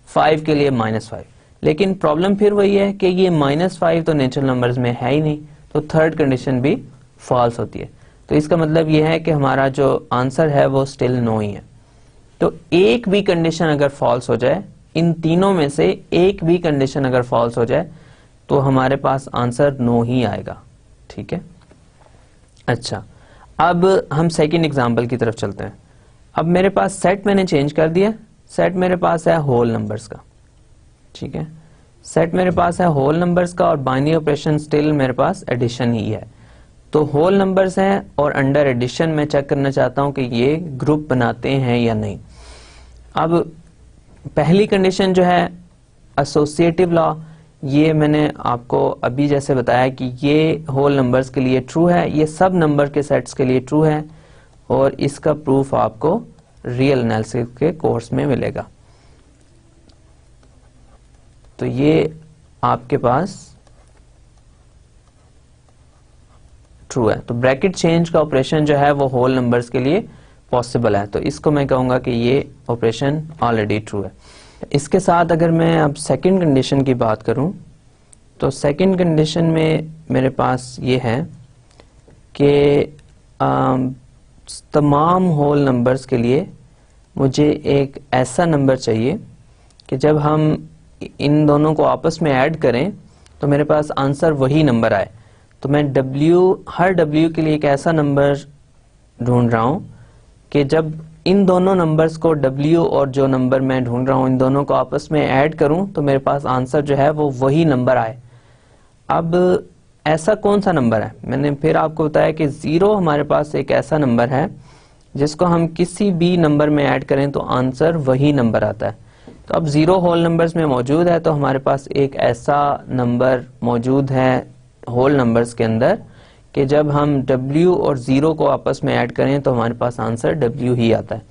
5 के लिए -5, लेकिन प्रॉब्लम फिर वही है कि ये -5 तो नेचुरल नंबर्स में है ही नहीं, तो थर्ड कंडीशन भी फॉल्स होती है। तो इसका मतलब ये है कि हमारा जो आंसर है वो स्टिल नो ही है। तो एक भी कंडीशन अगर फॉल्स हो जाए, इन तीनों में से एक भी कंडीशन अगर फॉल्स हो जाए तो हमारे पास आंसर नो ही आएगा, ठीक है। अच्छा, अब हम सेकंड एग्जांपल की तरफ चलते हैं। अब मेरे पास सेट मैंने चेंज कर दिया, सेट मेरे पास है होल नंबर्स का, ठीक है। सेट मेरे पास है होल नंबर्स का और बाइनरी ऑपरेशन स्टिल मेरे पास एडिशन ही है। तो होल नंबर्स हैं और अंडर एडिशन में चेक करना चाहता हूं कि ये ग्रुप बनाते हैं या नहीं। अब पहली कंडीशन जो है एसोसिएटिव लॉ, ये मैंने आपको अभी जैसे बताया कि ये होल नंबर्स के लिए ट्रू है, ये सब नंबर के सेट्स के लिए ट्रू है और इसका प्रूफ आपको रियल एनालिसिस के कोर्स में मिलेगा। तो ये आपके पास ट्रू है, तो ब्रैकेट चेंज का ऑपरेशन जो है वो होल नंबर्स के लिए पॉसिबल है, तो इसको मैं कहूंगा कि ये ऑपरेशन ऑलरेडी ट्रू है। इसके साथ अगर मैं अब सेकंड कंडीशन की बात करूं तो सेकंड कंडीशन में मेरे पास ये है कि तमाम होल नंबर्स के लिए मुझे एक ऐसा नंबर चाहिए कि जब हम इन दोनों को आपस में ऐड करें तो मेरे पास आंसर वही नंबर आए। तो मैं हर W के लिए एक ऐसा नंबर ढूंढ रहा हूं कि जब इन दोनों नंबर्स को W और जो नंबर मैं ढूंढ रहा हूं इन दोनों को आपस में ऐड करूं तो मेरे पास आंसर जो है वो वही नंबर आए। अब ऐसा कौन सा नंबर है, मैंने फिर आपको बताया कि 0 हमारे पास एक ऐसा नंबर है जिसको हम किसी भी नंबर में ऐड करें तो आंसर वही नंबर आता है। तो अब 0 होल नंबर्स में मौजूद है, तो हमारे पास एक ऐसा नंबर मौजूद है होल नंबर्स के अंदर कि जब हम W और 0 को आपस में ऐड करें तो हमारे पास आंसर W ही आता है।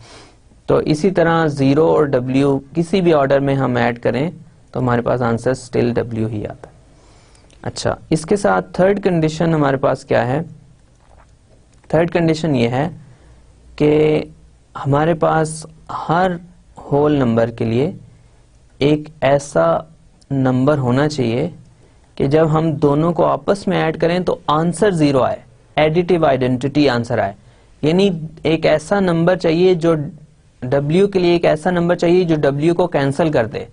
तो इसी तरह 0 और W किसी भी ऑर्डर में हम ऐड करें तो हमारे पास आंसर स्टिल W ही आता है। अच्छा, इसके साथ थर्ड कंडीशन हमारे पास क्या है, थर्ड कंडीशन ये है कि हमारे पास हर होल नंबर के लिए एक ऐसा नंबर होना चाहिए कि जब हम दोनों को आपस में ऐड करें तो आंसर 0 आए, एडिटिव आइडेंटिटी आंसर आए। यानी एक ऐसा नंबर चाहिए जो W के लिए एक ऐसा नंबर चाहिए जो W को कैंसिल कर दे,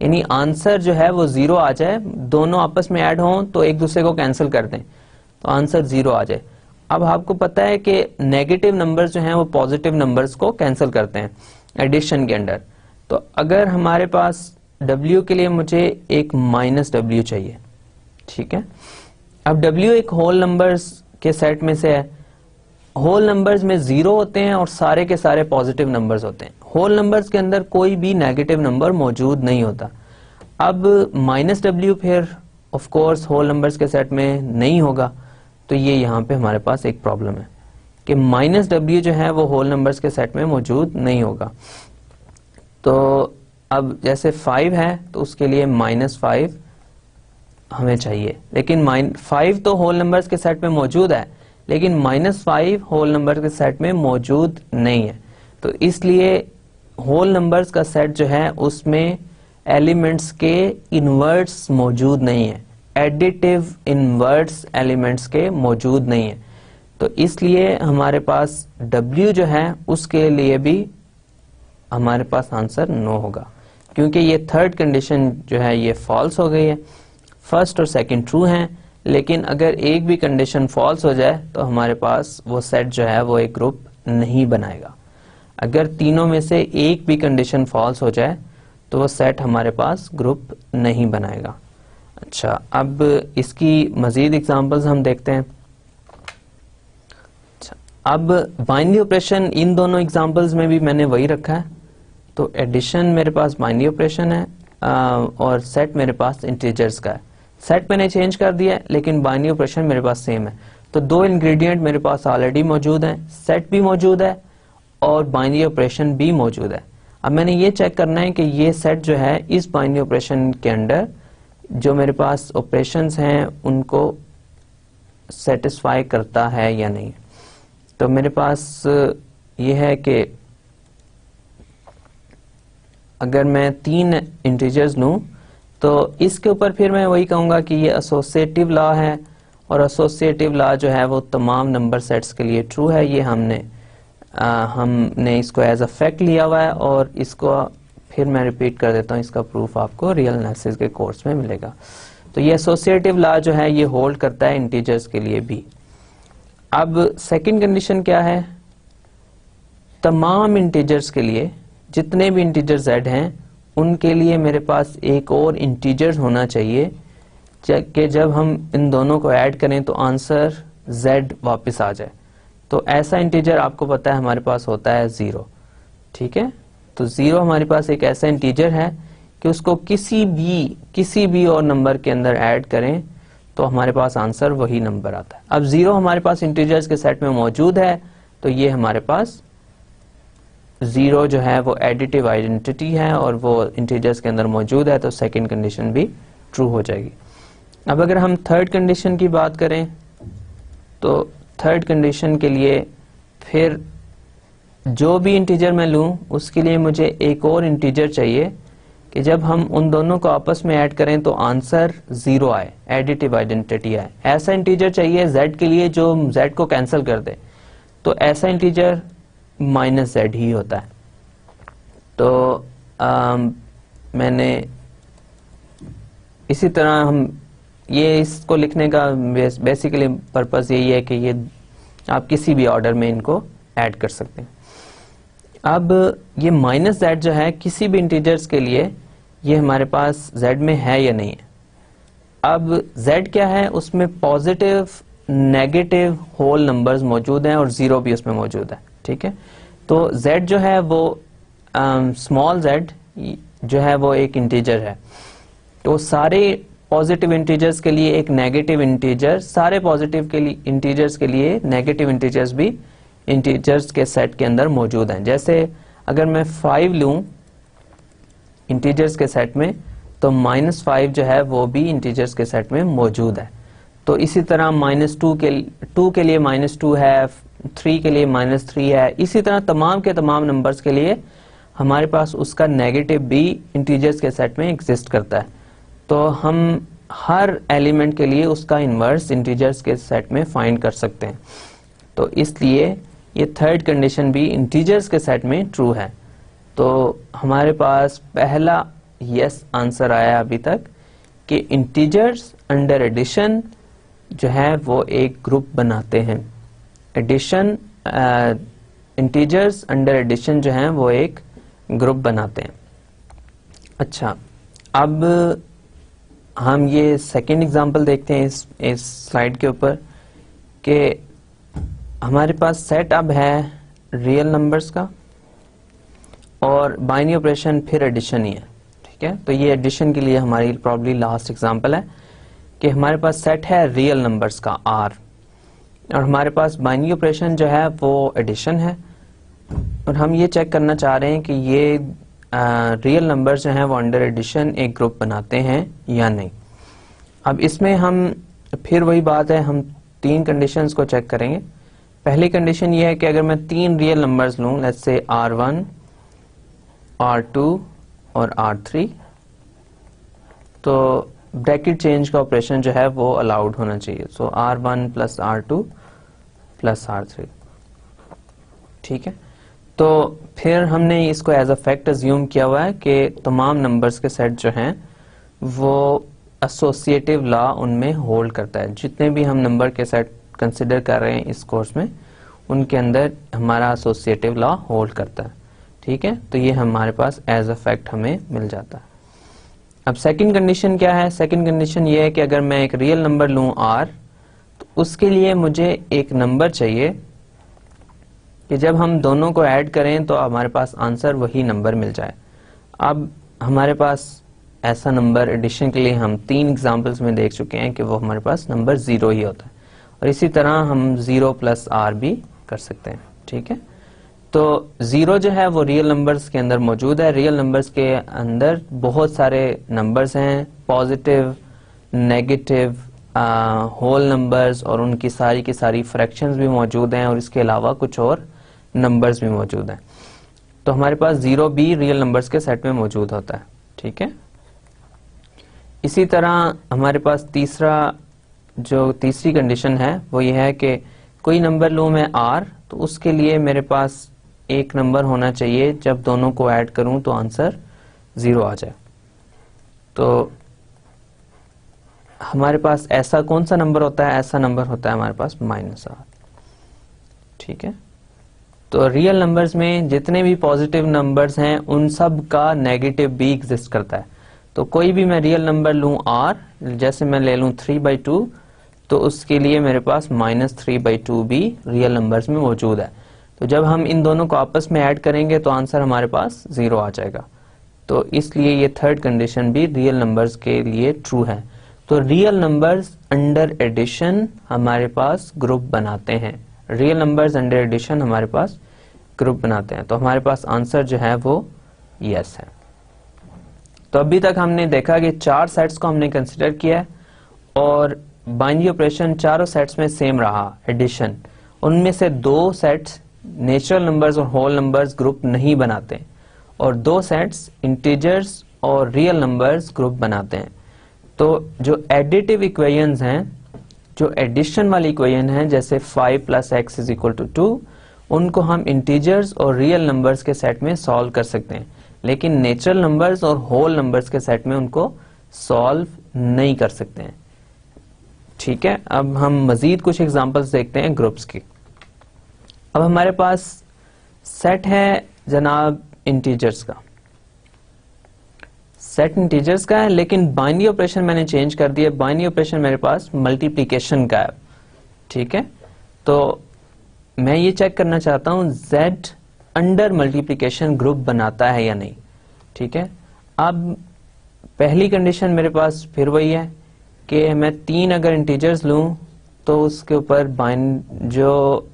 यानी आंसर जो है वो 0 आ जाए, दोनों आपस में ऐड हों तो एक दूसरे को कैंसिल कर दें तो आंसर 0 आ जाए। अब आपको पता है कि नेगेटिव नंबर्स जो हैं वो पॉजिटिव नंबर्स को कैंसिल करते हैं एडिशन के अंडर। तो अगर हमारे पास W के लिए मुझे एक -W चाहिए, ठीक है। अब W एक होल नंबर्स के सेट में से है, होल नंबर्स में 0 होते हैं और सारे के सारे पॉजिटिव नंबर्स होते हैं। होल नंबर्स के अंदर कोई भी नेगेटिव नंबर मौजूद नहीं होता। अब -W फिर ऑफ कोर्स होल नंबर्स के सेट में नहीं होगा, तो ये यहाँ पे हमारे पास एक प्रॉब्लम है कि -W जो है वो होल नंबर्स के सेट में मौजूद नहीं होगा। तो अब जैसे 5 है तो उसके लिए -5 हमें चाहिए, लेकिन 5 तो होल नंबर्स के सेट में मौजूद है लेकिन -5 होल नंबर के सेट में मौजूद नहीं है। तो इसलिए होल नंबर्स का सेट जो है उसमें एलिमेंट्स के इनवर्ट्स मौजूद नहीं है, एडिटिव इनवर्ट्स एलिमेंट्स के मौजूद नहीं है। तो इसलिए हमारे पास W जो है उसके लिए भी हमारे पास आंसर नो होगा, क्योंकि ये थर्ड कंडीशन जो है ये फॉल्स हो गई है। फर्स्ट और सेकंड ट्रू हैं, लेकिन अगर एक भी कंडीशन फॉल्स हो जाए तो हमारे पास वो सेट जो है वो एक ग्रुप नहीं बनाएगा। अगर तीनों में से एक भी कंडीशन फॉल्स हो जाए तो वो सेट हमारे पास ग्रुप नहीं बनाएगा। अच्छा, अब इसकी मजीद एग्जांपल्स हम देखते हैं। अच्छा, अब बाइनरी ऑपरेशन इन दोनों एग्जांपल्स में भी मैंने वही रखा है। तो एडिशन मेरे पास बाइनरी ऑपरेशन है और सेट मेरे पास इंटीजर्स का है। सेट मैंने चेंज कर दिया है लेकिन बाइनरी ऑपरेशन मेरे पास सेम है। तो दो इंग्रेडिएंट मेरे पास ऑलरेडी मौजूद हैं, सेट भी मौजूद है और बाइनरी ऑपरेशन भी मौजूद है। अब मैंने ये चेक करना है कि ये सेट जो है इस बाइनरी ऑपरेशन के अंडर जो मेरे पास ऑपरेशंस हैं उनको सेटिस्फाई करता है या नहीं। तो मेरे पास ये है कि अगर मैं 3 इंटीजर्स लूं तो इसके ऊपर फिर मैं वही कहूंगा कि ये एसोसिएटिव लॉ है और एसोसिएटिव लॉ जो है वो तमाम नंबर सेट्स के लिए ट्रू है। ये हमने इसको एज अ फैक्ट लिया हुआ है और इसको फिर मैं रिपीट कर देता हूँ, इसका प्रूफ आपको रियल एनालिसिस के कोर्स में मिलेगा। तो ये एसोसिएटिव लॉ जो है ये होल्ड करता है इंटीजर्स के लिए भी। अब सेकंड कंडीशन क्या है, तमाम इंटीजर्स के लिए जितने भी इंटीजर z हैं उनके लिए मेरे पास एक और इंटीजर होना चाहिए कि जब हम इन दोनों को ऐड करें तो आंसर z वापस आ जाए। तो ऐसा इंटीजर आपको पता है हमारे पास होता है 0। ठीक है, तो 0 हमारे पास एक ऐसा इंटीजर है कि उसको किसी भी और नंबर के अंदर ऐड करें तो हमारे पास आंसर वही नंबर आता है। अब 0 हमारे पास इंटीजर्स के सेट में मौजूद है तो ये हमारे पास 0 जो है वो एडिटिव आइडेंटिटी है और वो इंटीजर्स के अंदर मौजूद है, तो सेकंड कंडीशन भी ट्रू हो जाएगी। अब अगर हम थर्ड कंडीशन की बात करें तो थर्ड कंडीशन के लिए फिर जो भी इंटीजर मैं लूं उसके लिए मुझे एक और इंटीजर चाहिए कि जब हम उन दोनों को आपस में ऐड करें तो आंसर 0 आए, एडिटिव आइडेंटिटी आए। ऐसा इंटीजर चाहिए z के लिए जो z को कैंसिल कर दे, तो ऐसा इंटीजर -z ही होता है। तो मैंने इसी तरह हम ये इसको लिखने का बेसिकली पर्पस यही है कि ये आप किसी भी ऑर्डर में इनको ऐड कर सकते हैं। अब ये -z जो है किसी भी इंटीजर्स के लिए ये हमारे पास z में है या नहीं है। अब z क्या है, उसमें पॉजिटिव नेगेटिव होल नंबर्स मौजूद हैं और 0 भी उसमें मौजूद है। ठीक है, तो z जो है वो स्मॉल z जो है वो एक इंटीजर है। तो सारे पॉजिटिव इंटीजर्स के लिए एक नेगेटिव इंटीजर, सारे पॉजिटिव के लिए इंटीजर्स के लिए नेगेटिव इंटीजर्स भी इंटीजर्स के सेट के अंदर मौजूद हैं। जैसे अगर मैं 5 लूं इंटीजर्स के सेट में तो -5 जो है वो भी इंटीजर्स के सेट में मौजूद है। तो इसी तरह -2 के लिए -2 है, 3 के लिए -3 है। इसी तरह तमाम के तमाम नंबर्स के लिए हमारे पास उसका नेगेटिव भी इंटीजर्स के सेट में एग्जिस्ट करता है। तो हम हर एलिमेंट के लिए उसका इन्वर्स इंटीजर्स के सेट में फाइंड कर सकते हैं। तो इसलिए ये थर्ड कंडीशन भी इंटीजर्स के सेट में ट्रू है। तो हमारे पास पहला यस आंसर आया अभी तक कि इंटीजर्स अंडर एडिशन जो है वो एक ग्रुप बनाते हैं। एडिशन इंटीजर्स अंडर एडिशन जो है वो एक ग्रुप बनाते हैं। अच्छा, अब हम ये सेकेंड एग्जांपल देखते हैं इस स्लाइड के ऊपर कि हमारे पास सेट अब है रियल नंबर्स का और बाइनरी ऑपरेशन फिर एडिशन ही है। ठीक है, तो ये एडिशन के लिए हमारी प्रॉब्ली लास्ट एग्जांपल है कि हमारे पास सेट है रियल नंबर्स का R और हमारे पास बाइनरी ऑपरेशन जो है वो एडिशन है और हम ये चेक करना चाह रहे हैं कि ये रियल नंबर्स जो हैं वो अंडर एडिशन एक ग्रुप बनाते हैं या नहीं। अब इसमें हम फिर वही बात है, हम 3 कंडीशंस को चेक करेंगे। पहली कंडीशन ये है कि अगर मैं 3 रियल नंबर्स लूं, लेट्स से R1, R2 और R3, तो ब्रैकेट चेंज का ऑपरेशन जो है वो अलाउड होना चाहिए। सो R1 plus R2 plus R3। ठीक है, तो फिर हमने इसको एज अ फैक्ट अज्यूम किया हुआ है कि तमाम नंबर्स के सेट जो हैं वो एसोसिएटिव लॉ उनमें होल्ड करता है। जितने भी हम नंबर के सेट कंसिडर कर रहे हैं इस कोर्स में उनके अंदर हमारा एसोसिएटिव लॉ होल्ड करता है। ठीक है, तो ये हमारे पास एज अ फैक्ट हमें मिल जाता है। अब सेकंड कंडीशन क्या है? सेकंड कंडीशन ये है कि अगर मैं एक रियल नंबर लूं r, तो उसके लिए मुझे एक नंबर चाहिए कि जब हम दोनों को ऐड करें तो हमारे पास आंसर वही नंबर मिल जाए। अब हमारे पास ऐसा नंबर एडिशन के लिए हम 3 एग्जांपल्स में देख चुके हैं कि वो हमारे पास नंबर 0 ही होता है, और इसी तरह हम 0 प्लस r भी कर सकते हैं। ठीक है, तो 0 जो है वो रियल नंबर्स के अंदर मौजूद है। रियल नंबर्स के अंदर बहुत सारे नंबर्स हैं, पॉजिटिव, नेगेटिव, होल नंबर्स, और उनकी सारी की सारी फ्रैक्शंस भी मौजूद हैं, और इसके अलावा कुछ और नंबर्स भी मौजूद हैं। तो हमारे पास 0 भी रियल नंबर्स के सेट में मौजूद होता है। ठीक है, इसी तरह हमारे पास तीसरी कंडीशन है वो ये है कि कोई नंबर लूं मैं r, तो उसके लिए मेरे पास एक नंबर होना चाहिए जब दोनों को ऐड करूं तो आंसर 0 आ जाए। तो हमारे पास ऐसा कौन सा नंबर होता है? ऐसा नंबर होता है हमारे पास -r। ठीक है, तो रियल नंबर्स में जितने भी पॉजिटिव नंबर्स हैं उन सब का नेगेटिव भी एग्जिस्ट करता है। तो कोई भी मैं रियल नंबर लूं r, जैसे मैं ले लूं 3/2, तो उसके लिए मेरे पास -3/2 भी रियल नंबर्स में मौजूद है। तो जब हम इन दोनों को आपस में ऐड करेंगे तो आंसर हमारे पास 0 आ जाएगा। तो इसलिए ये थर्ड कंडीशन भी रियल नंबर्स के लिए ट्रू है। तो रियल नंबर्स अंडर एडिशन हमारे पास ग्रुप बनाते हैं। रियल नंबर्स अंडर एडिशन हमारे पास ग्रुप बनाते हैं। तो हमारे पास आंसर जो है वो यस है। तो अभी तक हमने देखा कि 4 सेट्स को हमने कंसिडर किया है, और बाइनरी ऑपरेशन चारों सेट्स में सेम रहा, एडिशन। उनमें से 2 सेट्स नेचुरल नंबर्स और होल नंबर्स ग्रुप नहीं बनाते, और 2 सेट्स इंटीजर्स और रियल नंबर्स ग्रुप बनाते हैं। तो जो एडिटिव इक्वेशंस हैं, जो एडिशन वाली इक्वेशन है, जैसे 5 + x = 2, उनको हम इंटीजर्स और रियल नंबर्स के सेट में सॉल्व कर सकते हैं, लेकिन नेचुरल नंबर्स और होल नंबर्स के सेट में उनको सॉल्व नहीं कर सकते हैं। ठीक है, अब हम मजीद कुछ एग्जांपल्स देखते हैं ग्रुप्स की। अब हमारे पास सेट है जनाब इंटीजर्स का, सेट इंटीजर्स का है, लेकिन बाइनरी ऑपरेशन मैंने चेंज कर दिया। बाइनरी ऑपरेशन मेरे पास मल्टीप्लिकेशन का है। ठीक है, तो मैं ये चेक करना चाहता हूं z अंडर मल्टीप्लिकेशन ग्रुप बनाता है या नहीं। ठीक है, अब पहली कंडीशन मेरे पास फिर वही है कि मैं 3 अगर इंटीजर्स लूं तो उसके ऊपर जो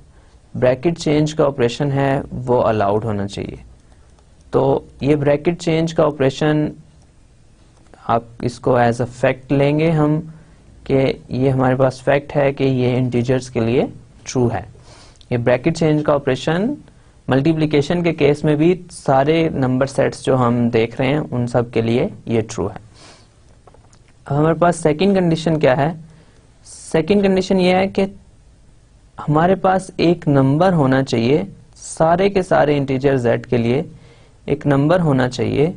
ब्रैकेट चेंज का ऑपरेशन है वो अलाउड होना चाहिए। तो ये ब्रैकेट चेंज का ऑपरेशन आप इसको एज अ फैक्ट लेंगे हम कि ये हमारे पास फैक्ट है कि ये इंटीजर्स के लिए ट्रू है। ये ब्रैकेट चेंज का ऑपरेशन मल्टीप्लिकेशन के केस में भी सारे नंबर सेट्स जो हम देख रहे हैं उन सब के लिए ये ट्रू है। अब हमारे पास सेकंड कंडीशन क्या है? सेकंड कंडीशन ये है कि हमारे पास एक नंबर होना चाहिए, सारे के सारे इंटीजर z के लिए एक नंबर होना चाहिए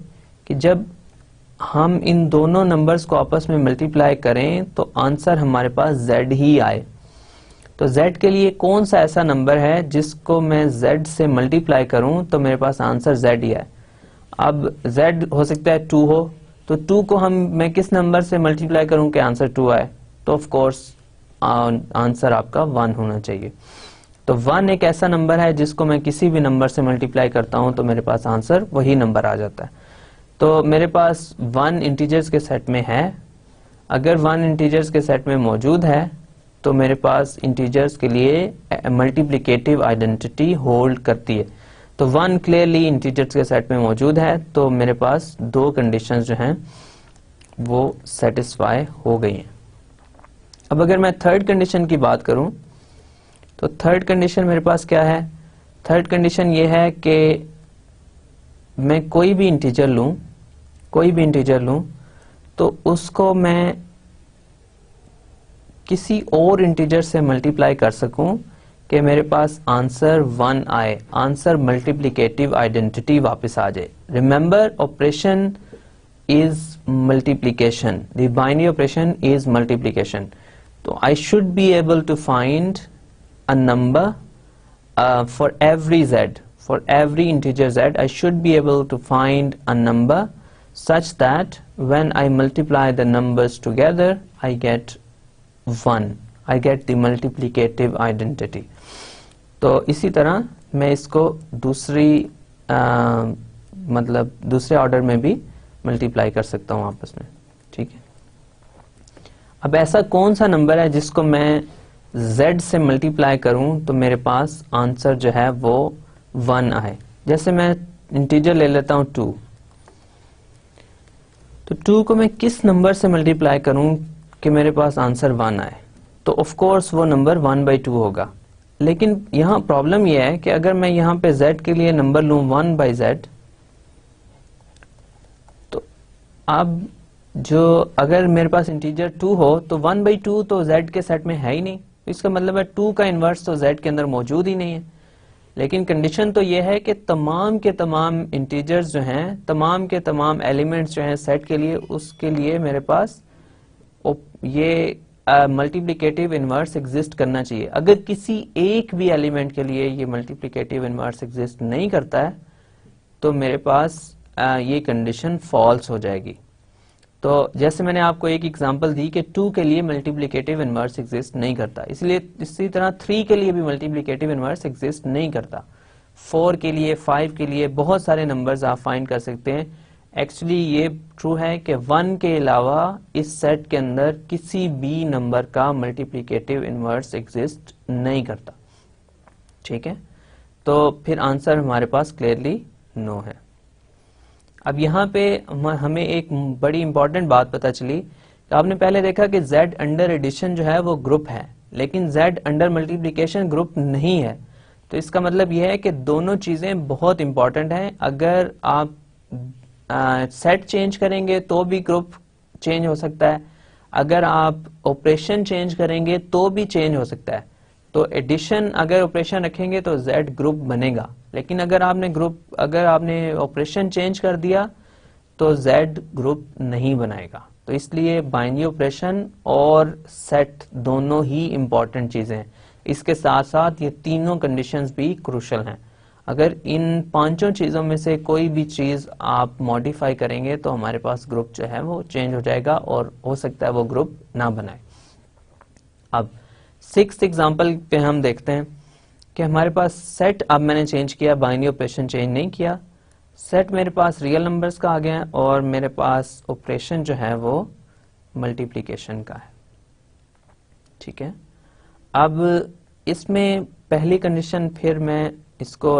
कि जब हम इन दोनों नंबर्स को आपस में मल्टीप्लाई करें तो आंसर हमारे पास z ही आए। तो z के लिए कौन सा ऐसा नंबर है जिसको मैं z से मल्टीप्लाई करूं तो मेरे पास आंसर z ही है। अब z हो सकता है 2 हो, तो 2 को मैं किस नंबर से मल्टीप्लाई करूं कि आंसर 2 आए? तो ऑफ कोर्स आंसर आपका 1 होना चाहिए। तो 1 एक ऐसा नंबर है जिसको मैं किसी भी नंबर से मल्टीप्लाई करता हूं तो मेरे पास आंसर वही नंबर आ जाता है। तो मेरे पास 1 इंटीजर्स के सेट में है। अगर 1 इंटीजर्स के सेट में मौजूद है तो मेरे पास इंटीजर्स के लिए मल्टीप्लिकेटिव आइडेंटिटी होल्ड करती है। तो 1 क्लियरली इंटीजर्स के सेट में मौजूद है, तो मेरे पास 2 कंडीशंस जो हैं वो सेटिस्फाई हो गई हैं। अब अगर मैं थर्ड कंडीशन की बात करूं तो थर्ड कंडीशन मेरे पास क्या है? थर्ड कंडीशन ये है कि मैं कोई भी इंटीजर लूं तो उसको मैं किसी और इंटीजर से मल्टीप्लाई कर सकूं कि मेरे पास आंसर 1 आए, आंसर मल्टीप्लिकेटिव आइडेंटिटी वापस आ जाए। Remember, operation is multiplication, the binary operation is multiplication. तो I should be able to find a number for every integer z, I should be able to find a number such that when I multiply the numbers together, I get 1. I get the multiplicative identity. तो इसी तरह मैं इसको मतलब दूसरे order में भी multiply कर सकता हूँ आपस में, ठीक है। अब ऐसा कौन सा नंबर है जिसको मैं z से मल्टीप्लाई करूं तो मेरे पास आंसर जो है वो 1 आए। जैसे मैं इंटीजर ले लेता हूं 2, तो 2 को मैं किस नंबर से मल्टीप्लाई करूं कि मेरे पास आंसर 1 आए, तो ऑफ कोर्स वो नंबर 1/2 होगा। लेकिन यहाँ प्रॉब्लम यह है कि अगर मैं यहाँ पे z के लिए नंबर लूं 1/z, तो अब जो अगर मेरे पास इंटीजर 2 हो तो 1/2 तो z के सेट में है ही नहीं, इसका मतलब है 2 का इन्वर्स तो z के अंदर मौजूद ही नहीं है। लेकिन कंडीशन तो ये है कि तमाम के तमाम इंटीजर्स जो हैं, तमाम के तमाम एलिमेंट्स जो हैं सेट के लिए, उसके लिए मेरे पास ये मल्टीप्लिकेटिव इन्वर्स एग्जिस्ट करना चाहिए। अगर किसी एक भी एलिमेंट के लिए ये मल्टीप्लिकेटिव इन्वर्स एग्जिस्ट नहीं करता है तो मेरे पास ये कंडीशन फॉल्स हो जाएगी। तो जैसे मैंने आपको एक एग्जांपल दी कि 2 के लिए मल्टीप्लिकेटिव इन्वर्स एग्जिस्ट नहीं करता, इसलिए इसी तरह 3 के लिए भी मल्टीप्लिकेटिव इन्वर्स एग्जिस्ट नहीं करता। 4 के लिए, 5 के लिए बहुत सारे नंबर्स आप फाइंड कर सकते हैं। एक्चुअली ये ट्रू है कि 1 के अलावा इस सेट के अंदर किसी भी नंबर का मल्टीप्लिकेटिव इन्वर्स एग्जिस्ट नहीं करता, ठीक है। तो फिर आंसर हमारे पास क्लियरली नो है। अब यहाँ पे हमें एक बड़ी इंपॉर्टेंट बात पता चली कि आपने पहले देखा कि z अंडर एडिशन जो है वो ग्रुप है, लेकिन z अंडर मल्टीप्लिकेशन ग्रुप नहीं है। तो इसका मतलब यह है कि दोनों चीजें बहुत इंपॉर्टेंट हैं। अगर आप सेट चेंज करेंगे तो भी ग्रुप चेंज हो सकता है, अगर आप ऑपरेशन चेंज करेंगे तो भी चेंज हो सकता है। तो एडिशन अगर ऑपरेशन रखेंगे तो z ग्रुप बनेगा, लेकिन अगर आपने ऑपरेशन चेंज कर दिया तो z ग्रुप नहीं बनाएगा। तो इसलिए बाइनरी ऑपरेशन और सेट दोनों ही इंपॉर्टेंट चीजें हैं। इसके साथ साथ ये तीनों कंडीशंस भी क्रूशल हैं। अगर इन पांचों चीजों में से कोई भी चीज आप मॉडिफाई करेंगे तो हमारे पास ग्रुप जो है वो चेंज हो जाएगा और हो सकता है वो ग्रुप ना बनाए। अब 6th एग्जांपल पे हम देखते हैं कि हमारे पास सेट, अब मैंने चेंज किया, बाइनरी ऑपरेशन चेंज नहीं किया। सेट मेरे पास रियल नंबर्स का आ गया है और मेरे पास ऑपरेशन जो है वो मल्टीप्लिकेशन का है, ठीक है। अब इसमें पहली कंडीशन फिर मैं इसको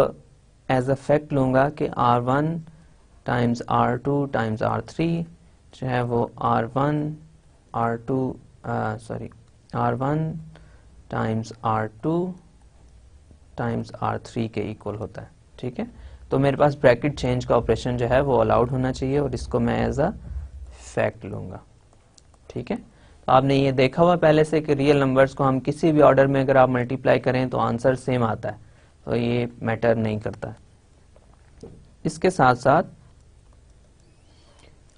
एज अ फैक्ट लूंगा कि R1 times R2 times R3 जो है वो R1 times R2 times R3 के इक्वल होता है, ठीक है। तो मेरे पास ब्रैकेट चेंज का ऑपरेशन जो है वो अलाउड होना चाहिए और इसको मैं एज अ फैक्ट लूंगा, ठीक है। तो आपने ये देखा हुआ पहले से कि रियल नंबर्स को हम किसी भी ऑर्डर में अगर आप मल्टीप्लाई करें तो आंसर सेम आता है, तो ये मैटर नहीं करता। इसके साथ साथ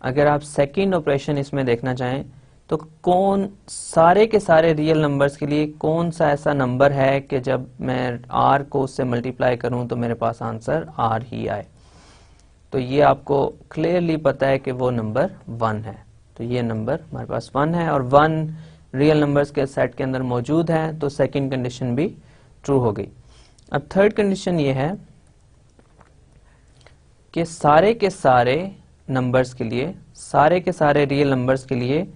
अगर आप सेकेंड ऑपरेशन इसमें देखना चाहें तो कौन सारे के सारे रियल नंबर्स के लिए कौन सा ऐसा नंबर है कि जब मैं r को उससे मल्टीप्लाई करूं तो मेरे पास आंसर r ही आए। तो ये आपको क्लियरली पता है कि वो नंबर 1 है। तो ये नंबर हमारे पास 1 है और 1 रियल नंबर्स के सेट के अंदर मौजूद है, तो सेकंड कंडीशन भी ट्रू हो गई। अब थर्ड कंडीशन ये है कि सारे के सारे नंबर्स के लिए, सारे के सारे रियल नंबर्स के लिए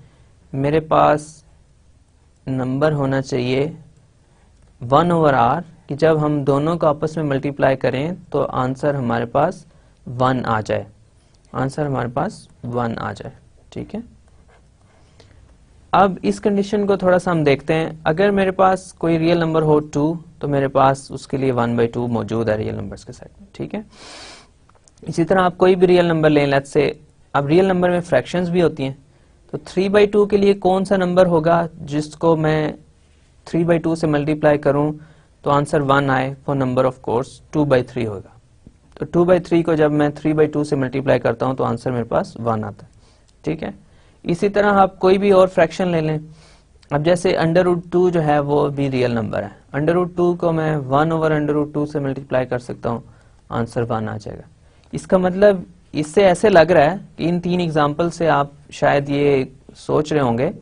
मेरे पास नंबर होना चाहिए 1/r कि जब हम दोनों को आपस में मल्टीप्लाई करें तो आंसर हमारे पास 1 आ जाए, आंसर हमारे पास 1 आ जाए, ठीक है। अब इस कंडीशन को थोड़ा सा हम देखते हैं। अगर मेरे पास कोई रियल नंबर हो 2 तो मेरे पास उसके लिए 1/2 मौजूद है रियल नंबर्स के सेट में, ठीक है। इसी तरह आप कोई भी रियल नंबर लें, लेट्स से अब रियल नंबर में फ्रैक्शंस भी होती हैं, तो 3/2 के लिए कौन सा नंबर होगा जिसको मैं 3/2 से मल्टीप्लाई करूं तो आंसर 1 आए। फॉर नंबर ऑफ कोर्स 2/3 होगा। तो 2/3 को जब मैं 3/2 से मल्टीप्लाई करता हूं तो आंसर मेरे पास 1 आता है, ठीक है। इसी तरह आप कोई भी और फ्रैक्शन ले लें, अब जैसे √2 जो है वो भी रियल नंबर है, √2 को मैं 1/√2 से मल्टीप्लाई कर सकता हूँ, आंसर 1 आ जाएगा। इसका मतलब इससे ऐसे लग रहा है कि इन 3 एग्जाम्पल से आप शायद ये सोच रहे होंगे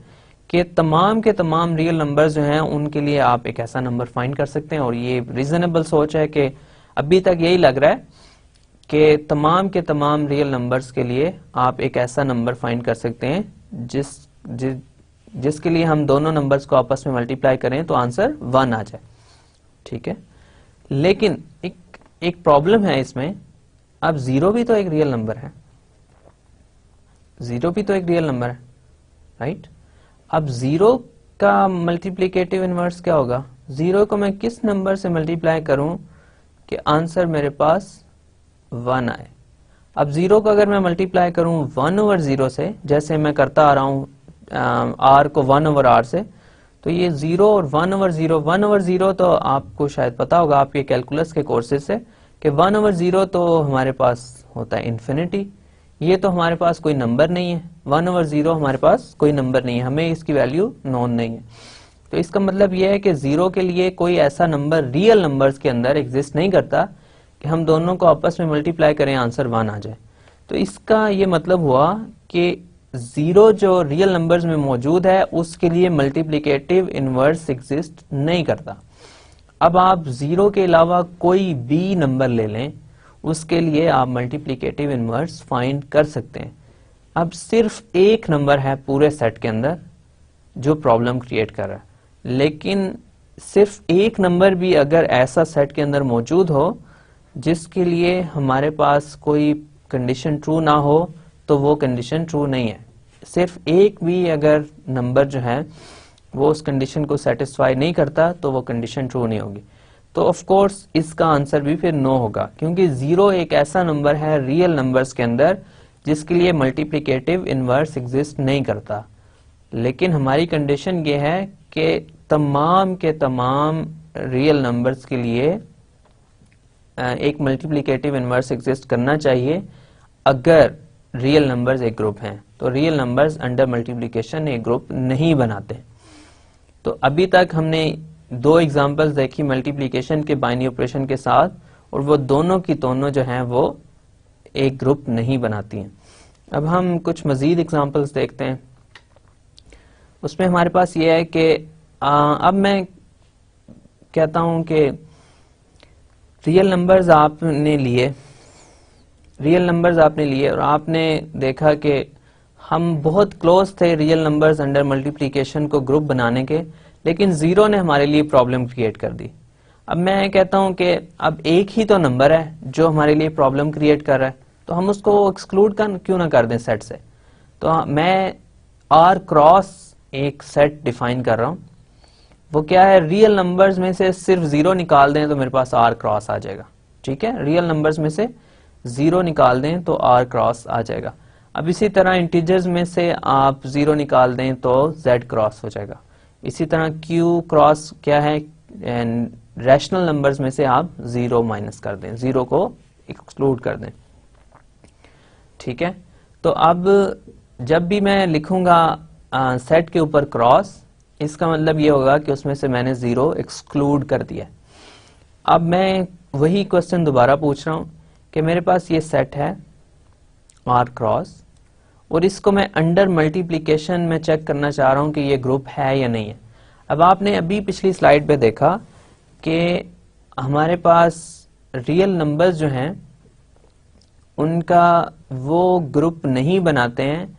कि तमाम के तमाम रियल नंबर्स जो हैं उनके लिए आप एक ऐसा नंबर फाइंड कर सकते हैं, और ये रीजनेबल सोच है कि अभी तक यही लग रहा है कि तमाम के तमाम रियल नंबर्स के लिए आप एक ऐसा नंबर फाइंड कर सकते हैं जिसके लिए हम दोनों नंबर्स को आपस में मल्टीप्लाई करें तो आंसर 1 आ जाए। ठीक है, लेकिन एक प्रॉब्लम है इसमें। अब 0 भी तो एक रियल नंबर है, 0 भी तो एक रियल नंबर है, राइट? अब 0 का मल्टीप्लिकेटिव इनवर्स क्या होगा? 0 को मैं किस नंबर से मल्टीप्लाई करूं कि आंसर मेरे पास 1 आए? अब 0 को अगर मैं मल्टीप्लाई करूं 1/0 से, जैसे मैं करता आ रहा हूं r को 1/r से, तो ये 0 और 1/0, 1/0 तो आपको शायद पता होगा आपके कैलकुलस के कोर्सेज से कि 1/0 तो हमारे पास होता है इन्फिनिटी। ये तो हमारे पास कोई नंबर नहीं है, 1/0 हमारे पास कोई नंबर नहीं है, हमें इसकी वैल्यू नोन नहीं है। तो इसका मतलब यह है कि 0 के लिए कोई ऐसा नंबर रियल नंबर्स के अंदर एग्जिस्ट नहीं करता कि हम दोनों को आपस में मल्टीप्लाई करें आंसर 1 आ जाए। तो इसका ये मतलब हुआ कि 0 जो रियल नंबर्स में मौजूद है उसके लिए मल्टीप्लिकेटिव इनवर्स एग्जिस्ट नहीं करता। अब आप 0 के अलावा कोई भी नंबर ले लें, उसके लिए आप मल्टीप्लिकेटिव इनवर्स फाइंड कर सकते हैं। अब सिर्फ एक नंबर है पूरे सेट के अंदर जो प्रॉब्लम क्रिएट कर रहा है, लेकिन सिर्फ एक नंबर भी अगर ऐसा सेट के अंदर मौजूद हो जिसके लिए हमारे पास कोई कंडीशन ट्रू ना हो तो वो कंडीशन ट्रू नहीं है। सिर्फ एक भी अगर नंबर जो है वो उस कंडीशन को सेटिस्फाई नहीं करता तो वो कंडीशन ट्रू नहीं होगी। तो ऑफ कोर्स इसका आंसर भी फिर नो होगा, क्योंकि 0 एक ऐसा नंबर है रियल नंबर्स के अंदर जिसके लिए मल्टीप्लिकेटिव इनवर्स एग्जिस्ट नहीं करता। लेकिन हमारी कंडीशन ये है कि तमाम के तमाम रियल नंबर्स के लिए एक मल्टीप्लिकेटिव इनवर्स एग्जिस्ट करना चाहिए अगर रियल नंबर्स एक ग्रुप हैं। तो रियल नंबर्स अंडर मल्टीप्लिकेशन एक ग्रुप नहीं बनाते। तो अभी तक हमने 2 एग्जांपल्स देखी मल्टीप्लिकेशन के बाइनरी ऑपरेशन के साथ, और वो दोनों की दोनों जो हैं वो एक ग्रुप नहीं बनाती हैं। अब हम कुछ मजीद एग्जांपल्स देखते हैं। उसमें हमारे पास ये है कि अब मैं कहता हूं कि रियल नंबर्स आपने लिए और आपने देखा कि हम बहुत क्लोज थे रियल नंबर्स अंडर मल्टीप्लिकेशन को ग्रुप बनाने के, लेकिन 0 ने हमारे लिए प्रॉब्लम क्रिएट कर दी। अब मैं कहता हूं कि अब एक ही तो नंबर है जो हमारे लिए प्रॉब्लम क्रिएट कर रहा है, तो हम उसको एक्सक्लूड क्यों ना कर दें सेट से। तो मैं r क्रॉस एक सेट डिफाइन कर रहा हूं। वो क्या है? रियल नंबर्स में से सिर्फ 0 निकाल दें तो मेरे पास r क्रॉस आ जाएगा। ठीक है, रियल नंबर्स में से 0 निकाल दें तो r क्रॉस आ जाएगा। अब इसी तरह इंटीजर्स में से आप 0 निकाल दें तो z क्रॉस हो जाएगा। इसी तरह q क्रॉस क्या है? रैशनल नंबर्स में से आप 0 माइनस कर दें, 0 को एक्सक्लूड कर दें। ठीक है, तो अब जब भी मैं लिखूंगा सेट के ऊपर क्रॉस, इसका मतलब ये होगा कि उसमें से मैंने 0 एक्सक्लूड कर दिया। अब मैं वही क्वेश्चन दोबारा पूछ रहा हूं कि मेरे पास ये सेट है r क्रॉस, और इसको मैं अंडर मल्टीप्लिकेशन में चेक करना चाह रहा हूं कि ये ग्रुप है या नहीं है। अब आपने अभी पिछली स्लाइड पे देखा कि हमारे पास रियल नंबर्स जो हैं उनका वो ग्रुप नहीं बनाते हैं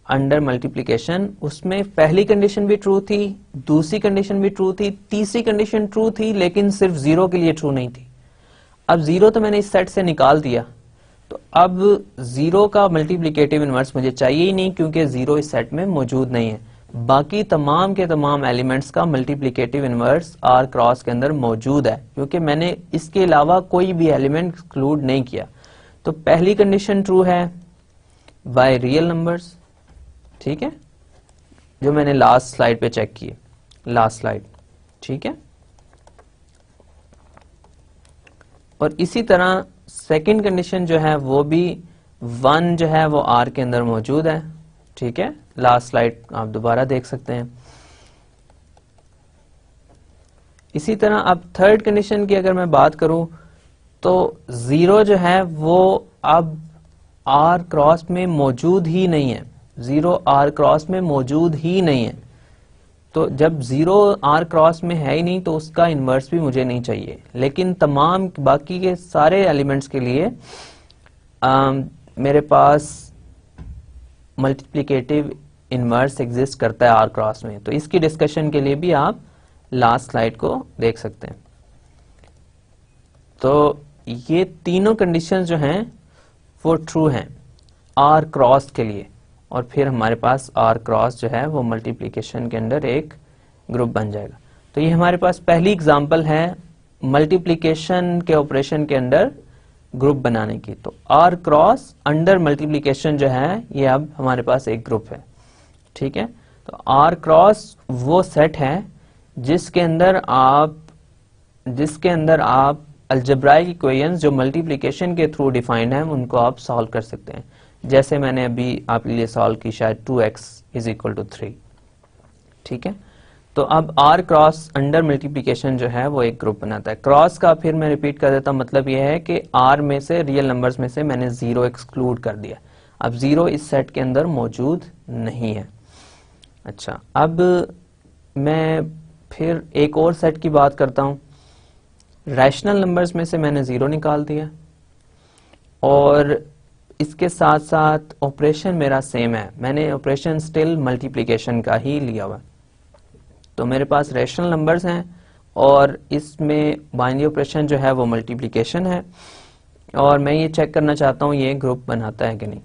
अंडर मल्टीप्लिकेशन। उसमें पहली कंडीशन भी ट्रू थी, दूसरी कंडीशन भी ट्रू थी, तीसरी कंडीशन ट्रू थी, लेकिन सिर्फ 0 के लिए ट्रू नहीं थी। अब 0 तो मैंने इस सेट से निकाल दिया, तो अब 0 का मल्टीप्लिकेटिव इनवर्स मुझे चाहिए ही नहीं, क्योंकि 0 इस सेट में मौजूद नहीं है। बाकी तमाम के तमाम एलिमेंट्स का मल्टीप्लिकेटिव इनवर्स r क्रॉस के अंदर मौजूद है, क्योंकि मैंने इसके अलावा कोई भी एलिमेंट एक्सक्लूड नहीं किया। तो पहली कंडीशन ट्रू है बाय रियल नंबर्स, ठीक है, जो मैंने लास्ट स्लाइड पे चेक की, लास्ट स्लाइड। ठीक है, और इसी तरह सेकंड कंडीशन जो है वो भी 1 जो है वो r के अंदर मौजूद है। ठीक है, लास्ट स्लाइड आप दोबारा देख सकते हैं। इसी तरह अब थर्ड कंडीशन की अगर मैं बात करूं तो 0 जो है वो अब आर क्रॉस में मौजूद ही नहीं है, 0 आर क्रॉस में मौजूद ही नहीं है। तो जब 0 आर क्रॉस में है ही नहीं तो उसका इन्वर्स भी मुझे नहीं चाहिए, लेकिन तमाम बाकी के सारे एलिमेंट्स के लिए मेरे पास मल्टीप्लिकेटिव इन्वर्स एग्जिस्ट करता है आर क्रॉस में। तो इसकी डिस्कशन के लिए भी आप लास्ट स्लाइड को देख सकते हैं। तो ये तीनों कंडीशंस जो हैं वो ट्रू हैं आर क्रॉस के लिए, और फिर हमारे पास आर क्रॉस जो है वो मल्टीप्लिकेशन के अंदर एक ग्रुप बन जाएगा। तो ये हमारे पास पहली एग्जांपल है मल्टीप्लिकेशन के ऑपरेशन के अंदर ग्रुप बनाने की। तो आर क्रॉस अंडर मल्टीप्लिकेशन जो है ये अब हमारे पास एक ग्रुप है, ठीक है। तो आर क्रॉस वो सेट है जिसके अंदर आप अलजेब्राइक इक्वेशंस जो मल्टीप्लिकेशन के थ्रू डिफाइंड है उनको आप सॉल्व कर सकते हैं। जैसे मैंने अभी आपके लिए सॉल्व की शायद 2x = 3, ठीक है। तो अब r क्रॉस अंडर मल्टीप्लिकेशन जो है वो एक ग्रुप बनाता है। क्रॉस का फिर मैं रिपीट कर देता हूं, मतलब ये है कि r में से रियल नंबर्स में से मैंने 0 एक्सक्लूड कर दिया। अब 0 इस सेट के अंदर मौजूद नहीं है। अच्छा, अब मैं फिर एक और सेट की बात करता हूं। रैशनल नंबर्स में से मैंने 0 निकाल दिया और इसके साथ साथ ऑपरेशन मेरा सेम है, मैंने ऑपरेशन स्टिल मल्टीप्लिकेशन का ही लिया हुआ। तो मेरे पास रैशनल नंबर्स हैं और इसमें बाइनरी ऑपरेशन जो है वो मल्टीप्लिकेशन है, और मैं ये चेक करना चाहता हूँ ये ग्रुप बनाता है कि नहीं।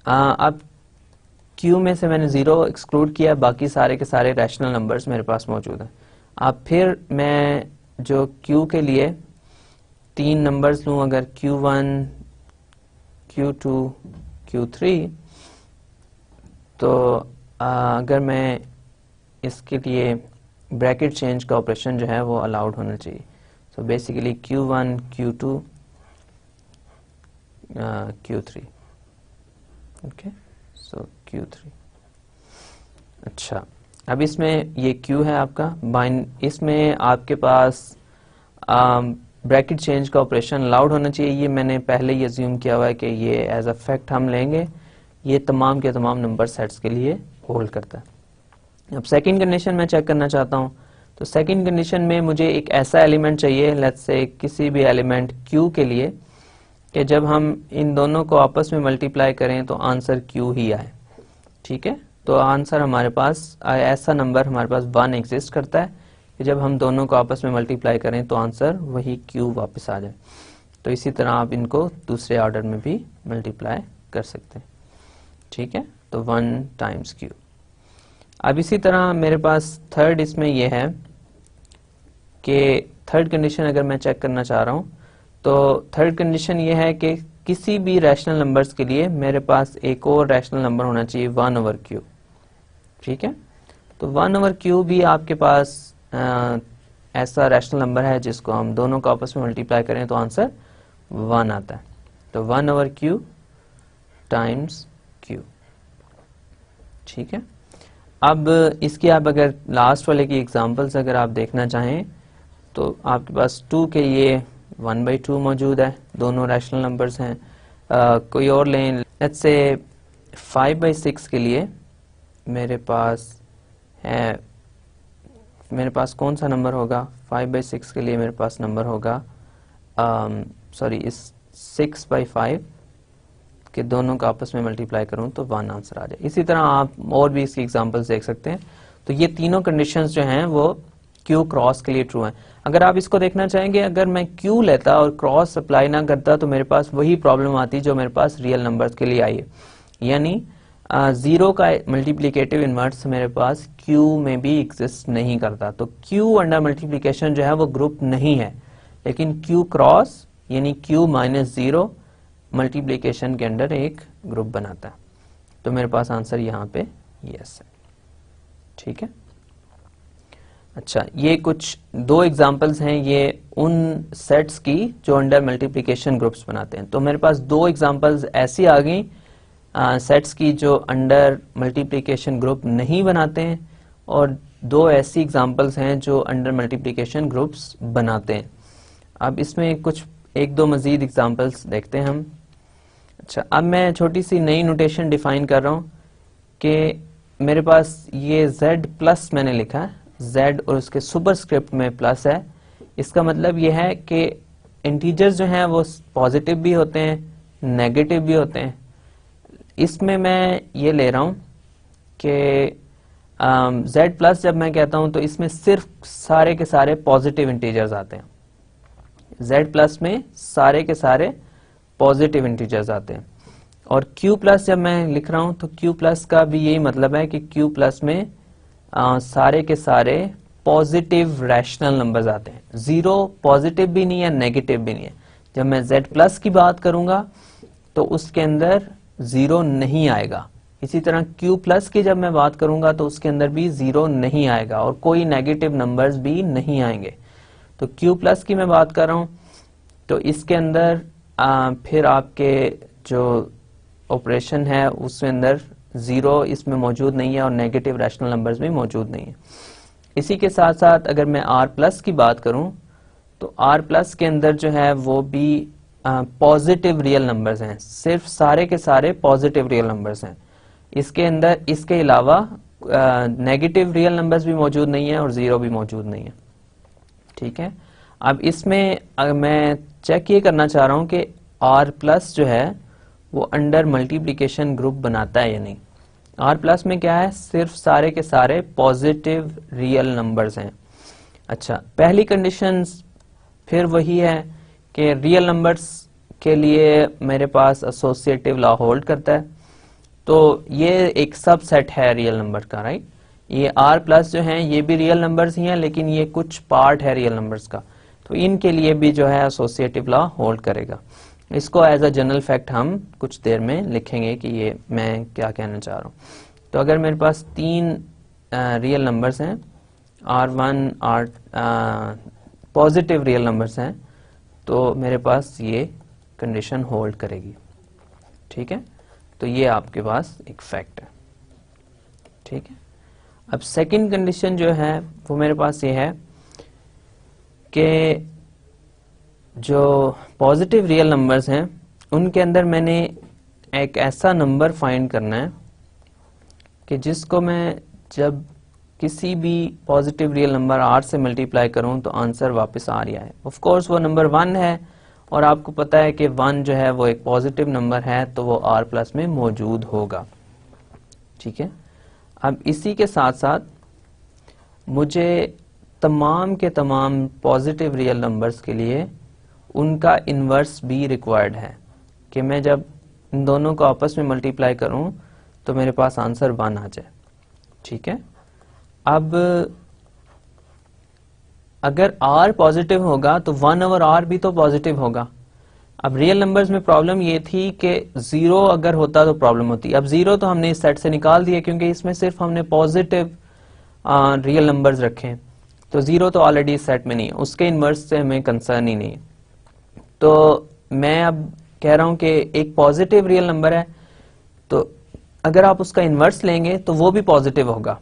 अब Q में से मैंने 0 एक्सक्लूड किया, बाकी सारे के सारे रैशनल नंबर्स मेरे पास मौजूद हैं। अब फिर मैं जो Q के लिए 3 नंबर्स लूँ, अगर Q1, Q2, Q3, तो अगर मैं इसके लिए ब्रैकेट चेंज का ऑपरेशन जो है वो अलाउड होना चाहिए। So basically Q1, Q2, Q3, okay, so Q3। अच्छा, अब इसमें ये Q है आपका इसमें आपके पास ब्रैकेट चेंज का ऑपरेशन अलाउड होना चाहिए। ये मैंने पहले ही अज्यूम किया हुआ है कि ये एज अ फैक्ट हम लेंगे, ये तमाम के तमाम नंबर सेट्स के लिए होल्ड करता है। अब सेकंड कंडीशन मैं चेक करना चाहता हूँ। तो सेकंड कंडीशन में मुझे एक ऐसा एलिमेंट चाहिए, लेट्स से किसी भी एलिमेंट Q के लिए, कि जब हम इन दोनों को आपस में मल्टीप्लाई करें तो आंसर Q ही आए, ठीक है। तो आंसर हमारे पास ऐसा नंबर हमारे पास 1 एग्जिस्ट करता है कि जब हम दोनों को आपस में मल्टीप्लाई करें तो आंसर वही Q वापस आ जाए। तो इसी तरह आप इनको दूसरे ऑर्डर में भी मल्टीप्लाई कर सकते हैं, ठीक है। तो 1 टाइम्स Q। अब इसी तरह मेरे पास थर्ड इसमें यह है कि थर्ड कंडीशन अगर मैं चेक करना चाह रहा हूं तो थर्ड कंडीशन ये है कि किसी भी रैशनल नंबर्स के लिए मेरे पास एक और रैशनल नंबर होना चाहिए 1/Q, ठीक है। तो 1/Q भी आपके पास ऐसा रैशनल नंबर है जिसको हम दोनों को आपस में मल्टीप्लाई करें तो आंसर 1 आता है। तो 1/Q टाइम्स Q, ठीक है। अब इसकी आप अगर लास्ट वाले की एग्जांपल्स अगर आप देखना चाहें तो आपके पास 2 के लिए 1/2 मौजूद है, दोनों रैशनल नंबर्स हैं। कोई और लें, लेट्स से 5/6 के लिए मेरे पास कौन सा नंबर होगा? 5/6 के लिए मेरे पास नंबर होगा इस 6/5 के दोनों का आपस में मल्टीप्लाई करूं तो 1 आंसर आ जाए। इसी तरह आप और भी इसकी एग्जांपल्स देख सकते हैं। तो ये तीनों कंडीशंस जो हैं वो Q क्रॉस के लिए ट्रू हैं। अगर आप इसको देखना चाहेंगे, अगर मैं Q लेता और क्रॉस अप्लाई ना करता तो मेरे पास वही प्रॉब्लम आती जो मेरे पास रियल नंबर्स के लिए आई है, यानी 0 का मल्टीप्लिकेटिव इनवर्स मेरे पास Q में भी एग्जिस्ट नहीं करता। तो Q अंडर मल्टीप्लिकेशन जो है वो ग्रुप नहीं है, लेकिन Q क्रॉस यानी Q -0 मल्टीप्लिकेशन के अंदर एक ग्रुप बनाता है। तो मेरे पास आंसर यहाँ पे यस है, ठीक है। अच्छा, ये कुछ 2 एग्जांपल्स हैं ये उन सेट्स की जो अंडर मल्टीप्लिकेशन ग्रुप्स बनाते हैं। तो मेरे पास 2 एग्जांपल्स ऐसी आ गई सेट्स की जो अंडर मल्टीप्लिकेशन ग्रुप नहीं बनाते हैं, और दो ऐसी एग्जांपल्स हैं जो अंडर मल्टीप्लिकेशन ग्रुप्स बनाते हैं। अब इसमें कुछ एक दो मजीद एग्जांपल्स देखते हैं हम। अच्छा, अब मैं छोटी सी नई नोटेशन डिफाइन कर रहा हूँ कि मेरे पास ये z प्लस मैंने लिखा है, z और उसके सुपरस्क्रिप्ट में प्लस है। इसका मतलब ये है कि इंटीजर्स जो हैं वो पॉजिटिव भी होते हैं, नेगेटिव भी होते हैं। इसमें मैं ये ले रहा हूँ कि z प्लस जब मैं कहता हूँ तो इसमें सिर्फ सारे के सारे पॉजिटिव इंटीजर्स आते हैं। z प्लस में सारे के सारे पॉजिटिव इंटीजर्स आते हैं। और q प्लस जब मैं लिख रहा हूँ तो q प्लस का भी यही मतलब है कि q प्लस में सारे के सारे पॉजिटिव रैशनल नंबर्स आते हैं। जीरो पॉजिटिव भी नहीं है, नेगेटिव भी नहीं है। जब मैं z प्लस की बात करूंगा तो उसके अंदर जीरो नहीं आएगा। इसी तरह q प्लस की जब मैं बात करूंगा तो उसके अंदर भी जीरो नहीं आएगा और कोई नेगेटिव नंबर्स भी नहीं आएंगे। तो q प्लस की मैं बात कर रहा हूं तो इसके अंदर फिर आपके जो ऑपरेशन है उसके अंदर जीरो इसमें मौजूद नहीं है और नेगेटिव रैशनल नंबर्स भी मौजूद नहीं है। इसी के साथ साथ अगर मैं r प्लस की बात करूं तो r प्लस के अंदर जो है वो भी पॉजिटिव रियल नंबर्स हैं, सिर्फ सारे के सारे पॉजिटिव रियल नंबर्स हैं। इसके अंदर इसके अलावा नेगेटिव रियल नंबर्स भी मौजूद नहीं है और जीरो भी मौजूद नहीं है। ठीक है, अब इसमें मैं चेक ये करना चाह रहा हूं कि r प्लस जो है वो अंडर मल्टीप्लिकेशन ग्रुप बनाता है या नहीं। r प्लस में क्या है, सिर्फ सारे के सारे पॉजिटिव रियल नंबर्स हैं। अच्छा, पहली कंडीशन फिर वही है कि रियल नंबर्स के लिए मेरे पास एसोसिएटिव लॉ होल्ड करता है। तो ये एक सबसेट है रियल नंबर का, राइट। ये r प्लस जो हैं ये भी रियल नंबर्स ही हैं, लेकिन ये कुछ पार्ट है रियल नंबर्स का, तो इनके लिए भी जो है एसोसिएटिव लॉ होल्ड करेगा। इसको एज अ जनरल फैक्ट हम कुछ देर में लिखेंगे कि ये मैं क्या कहना चाह रहा हूँ। तो अगर मेरे पास तीन रियल नंबर्स हैं, r1 r positive real numbers हैं, तो मेरे पास ये कंडीशन होल्ड करेगी। ठीक है, तो ये आपके पास एक फैक्ट है। ठीक है, अब सेकंड कंडीशन जो है वो मेरे पास ये है कि जो पॉजिटिव रियल नंबर्स हैं उनके अंदर मैंने एक ऐसा नंबर फाइंड करना है कि जिसको मैं जब किसी भी पॉजिटिव रियल नंबर r से मल्टीप्लाई करूं तो आंसर वापस आ रहा है। ऑफ कोर्स वो नंबर 1 है और आपको पता है कि 1 जो है वो एक पॉजिटिव नंबर है, तो वो r प्लस में मौजूद होगा। ठीक है, अब इसी के साथ साथ मुझे तमाम के तमाम पॉजिटिव रियल नंबर्स के लिए उनका इन्वर्स भी रिक्वायर्ड है कि मैं जब इन दोनों को आपस में मल्टीप्लाई करूं तो मेरे पास आंसर 1 आ जाए। ठीक है, अब अगर r पॉजिटिव होगा तो 1 ओवर r भी तो पॉजिटिव होगा। अब रियल नंबर्स में प्रॉब्लम ये थी कि 0 अगर होता तो प्रॉब्लम होती। अब 0 तो हमने इस सेट से निकाल दिया क्योंकि इसमें सिर्फ हमने पॉजिटिव रियल नंबर्स रखे हैं, तो 0 तो ऑलरेडी इस सेट में नहीं है, उसके इन्वर्स से हमें कंसर्न ही नहीं है। तो मैं अब कह रहा हूं कि एक पॉजिटिव रियल नंबर है, तो अगर आप उसका इन्वर्स लेंगे तो वो भी पॉजिटिव होगा,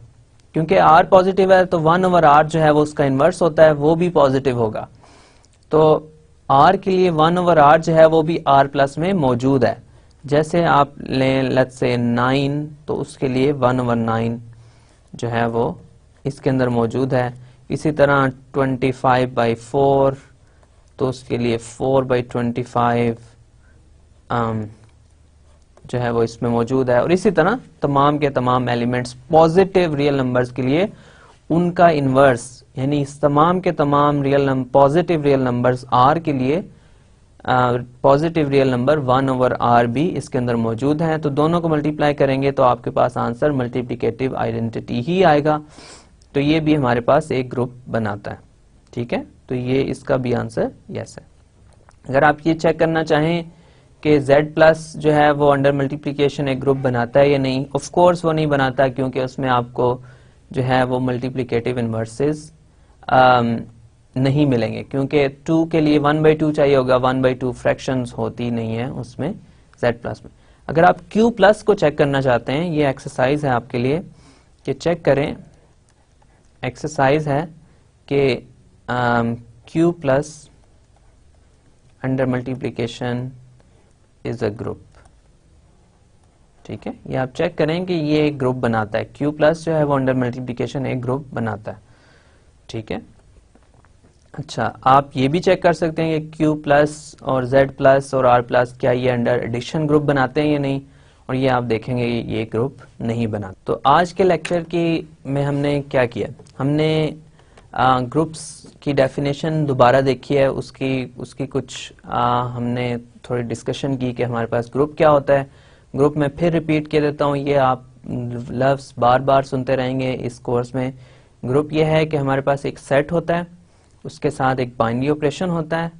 क्योंकि r पॉजिटिव है तो 1 ओवर r जो है वो उसका इन्वर्स होता है, वो भी पॉजिटिव होगा। तो r के लिए 1 ओवर r जो है वो भी r प्लस में मौजूद है। जैसे आप लें लेट्स से 9, तो उसके लिए 1 ओवर 9 जो है वो इसके अंदर मौजूद है। इसी तरह 25/4, तो उसके लिए 4/25 जो है वो इसमें मौजूद है। और इसी तरह तमाम के तमाम एलिमेंट्स पॉजिटिव रियल नंबर्स के लिए उनका इन्वर्स, यानी इस तमाम के तमाम पॉजिटिव रियल नंबर्स r के लिए positive real number 1 over r भी इसके अंदर मौजूद हैं। तो दोनों को मल्टीप्लाई करेंगे तो आपके पास आंसर मल्टीप्लिकेटिव आइडेंटिटी ही आएगा। तो ये भी हमारे पास एक ग्रुप बनाता है। ठीक है, तो ये इसका भी आंसर यस है। अगर आप ये चेक करना चाहें कि z प्लस जो है वो अंडर मल्टीप्लिकेशन एक ग्रुप बनाता है या नहीं, ऑफ कोर्स वो नहीं बनाता, क्योंकि उसमें आपको जो है वो मल्टीप्लिकेटिव इन्वर्सेस नहीं मिलेंगे, क्योंकि 2 के लिए 1/2 चाहिए होगा, 1/2 फ्रैक्शंस होती नहीं है उसमें z प्लस में। अगर आप q प्लस को चेक करना चाहते हैं, ये एक्सरसाइज है आपके लिए कि चेक करें एक्सरसाइज है कि Q plus under multiplication is a group. ठीक है, ये आप चेक करें कि ये एक ग्रुप बनाता है, Q प्लस जो है वो अंडर मल्टीप्लिकेशन एक ग्रुप बनाता है। ठीक है, अच्छा आप ये भी चेक कर सकते हैं कि Q प्लस और Z प्लस और R प्लस क्या ये अंडर एडिशन ग्रुप बनाते हैं या नहीं, और ये आप देखेंगे ये ग्रुप नहीं बनाते। तो आज के लेक्चर की में हमने क्या किया, हमने ग्रुप्स की डेफिनेशन दोबारा देखी है, उसकी कुछ हमने थोड़ी डिस्कशन की कि हमारे पास ग्रुप क्या होता है। ग्रुप में फिर रिपीट कर देता हूँ, ये आप लफ्ज़ बार बार सुनते रहेंगे इस कोर्स में। ग्रुप ये है कि हमारे पास एक सेट होता है, उसके साथ एक बाइनरी ऑपरेशन होता है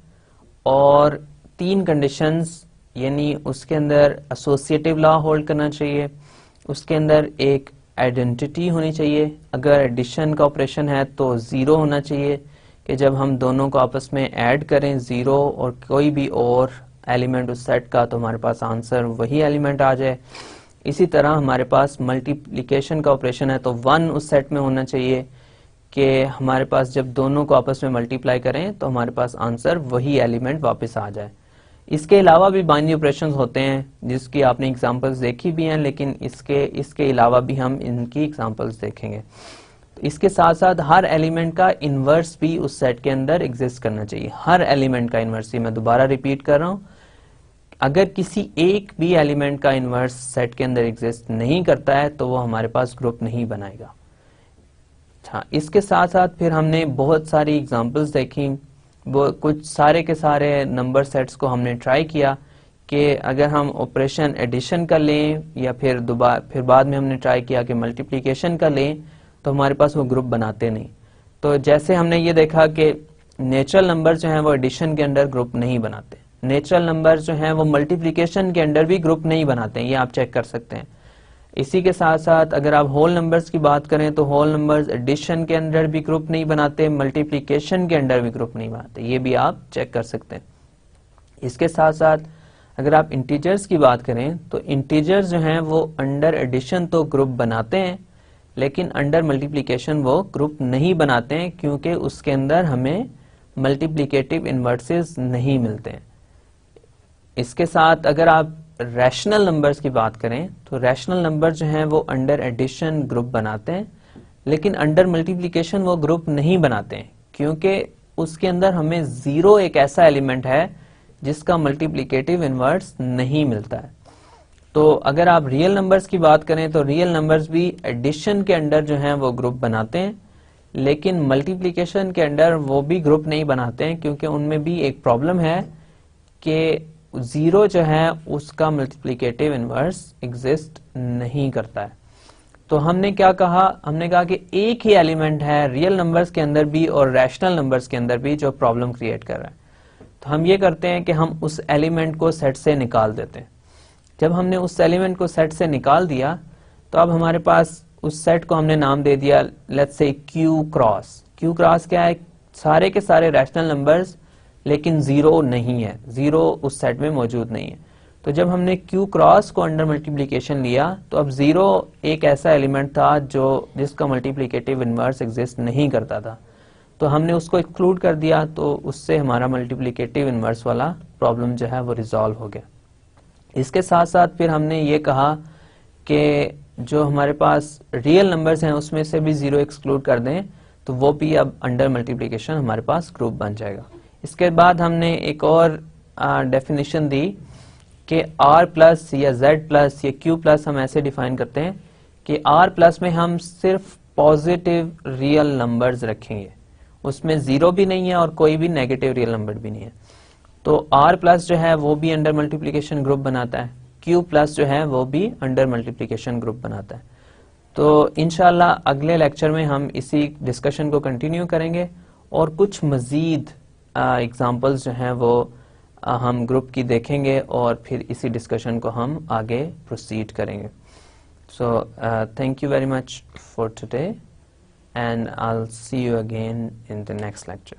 और 3 कंडीशंस, यानी उसके अंदर एसोसिएटिव लॉ होल्ड करना चाहिए, उसके अंदर एक आइडेंटिटी होनी चाहिए, अगर एडिशन का ऑपरेशन है तो 0 होना चाहिए कि जब हम दोनों को आपस में ऐड करें 0 और कोई भी और एलिमेंट उस सेट का, तो हमारे पास आंसर वही एलिमेंट आ जाए। इसी तरह हमारे पास मल्टीप्लिकेशन का ऑपरेशन है तो 1 उस सेट में होना चाहिए कि हमारे पास जब दोनों को आपस में मल्टीप्लाई करें तो हमारे पास आंसर वही एलिमेंट वापस आ जाए। इसके अलावा भी बाइनरी ऑपरेशंस होते हैं जिसकी आपने एग्जांपल्स देखी भी हैं, लेकिन इसके अलावा भी हम इनकी एग्जांपल्स देखेंगे। तो इसके साथ साथ हर एलिमेंट का इन्वर्स भी उस सेट के अंदर एग्जिस्ट करना चाहिए, हर एलिमेंट का इन्वर्स ही, मैं दोबारा रिपीट कर रहा हूँ, अगर किसी एक भी एलिमेंट का इन्वर्स सेट के अंदर एग्जिस्ट नहीं करता है तो वो हमारे पास ग्रुप नहीं बनाएगा। अच्छा, इसके साथ साथ फिर हमने बहुत सारी एग्जांपल्स देखी, वो कुछ सारे के सारे नंबर सेट्स को हमने ट्राई किया कि अगर हम ऑपरेशन एडिशन का लें या फिर बाद में हमने ट्राई किया कि मल्टीप्लिकेशन का लें तो हमारे पास वो ग्रुप बनाते नहीं। तो जैसे हमने ये देखा कि नेचुरल नंबर जो हैं वो एडिशन के अंदर ग्रुप नहीं बनाते, नेचुरल नंबर जो हैं वो मल्टीप्लिकेशन के अंदर भी ग्रुप नहीं बनाते हैं, ये आप चेक कर सकते हैं। इसी के साथ साथ अगर आप होल नंबर्स की बात करें तो होल नंबर्स एडिशन के अंदर भी ग्रुप नहीं बनाते, मल्टीप्लिकेशन के अंदर भी ग्रुप नहीं बनाते, ये भी आप चेक कर सकते हैं। इसके साथ साथ अगर आप इंटीजर्स की बात करें तो इंटीजर्स जो हैं वो अंडर एडिशन तो ग्रुप बनाते हैं, लेकिन अंडर मल्टीप्लिकेशन वो ग्रुप नहीं बनाते हैं क्योंकि उसके अंदर हमें मल्टीप्लिकेटिव इन्वर्सेस नहीं मिलते हैं। इसके साथ अगर आप रैशनल नंबर्स की बात करें तो रैशनल नंबर जो हैं वो अंडर एडिशन ग्रुप बनाते हैं, लेकिन अंडर मल्टीप्लिकेशन वो ग्रुप नहीं बनाते हैं क्योंकि उसके अंदर हमें 0 एक ऐसा एलिमेंट है जिसका मल्टीप्लिकेटिव इन्वर्स नहीं मिलता है। तो अगर आप रियल नंबर्स की बात करें तो रियल नंबर्स भी एडिशन के अंडर जो हैं वो ग्रुप बनाते हैं, लेकिन मल्टीप्लिकेशन के अंडर वो भी ग्रुप नहीं बनाते हैं क्योंकि उनमें भी एक प्रॉब्लम है कि 0 जो है उसका मल्टीप्लिकेटिव इन्वर्स एग्जिस्ट नहीं करता है। तो हमने क्या कहा, हमने कहा कि एक ही एलिमेंट है रियल नंबर्स के अंदर भी और रैशनल नंबर्स के अंदर भी जो प्रॉब्लम क्रिएट कर रहा है। तो हम ये करते हैं कि हम उस एलिमेंट को सेट से निकाल देते हैं। जब हमने उस एलिमेंट को सेट से निकाल दिया तो अब हमारे पास उस सेट को हमने नाम दे दिया let's say Q cross. Q cross क्या है, सारे के सारे रैशनल नंबर्स लेकिन 0 नहीं है, 0 उस सेट में मौजूद नहीं है। तो जब हमने Q क्रॉस को अंडर मल्टीप्लिकेशन लिया तो अब 0 एक ऐसा एलिमेंट था जिसका मल्टीप्लिकेटिव इन्वर्स एग्जिस्ट नहीं करता था, तो हमने उसको एक्सक्लूड कर दिया, तो उससे हमारा मल्टीप्लिकेटिव इन्वर्स वाला प्रॉब्लम जो है वो रिजॉल्व हो गया। इसके साथ साथ फिर हमने ये कहा कि जो हमारे पास रियल नंबर्स हैं उसमें से भी 0 एक्सक्लूड कर दें तो वो भी अब अंडर मल्टीप्लिकेशन हमारे पास ग्रुप बन जाएगा। इसके बाद हमने एक और डेफिनेशन दी कि R प्लस या Z प्लस या Q प्लस हम ऐसे डिफाइन करते हैं कि R प्लस में हम सिर्फ पॉजिटिव रियल नंबर्स रखेंगे, उसमें 0 भी नहीं है और कोई भी नेगेटिव रियल नंबर भी नहीं है। तो R प्लस जो है वो भी अंडर मल्टीप्लिकेशन ग्रुप बनाता है, Q प्लस जो है वो भी अंडर मल्टीप्लिकेशन ग्रुप बनाता है। तो इंशाल्लाह अगले लेक्चर में हम इसी डिस्कशन को कंटिन्यू करेंगे और कुछ मजीद एग्जाम्पल्स जो हैं वो हम ग्रुप की देखेंगे और फिर इसी डिस्कशन को हम आगे प्रोसीड करेंगे। So thank you very much for today and I will see you again in the next lecture.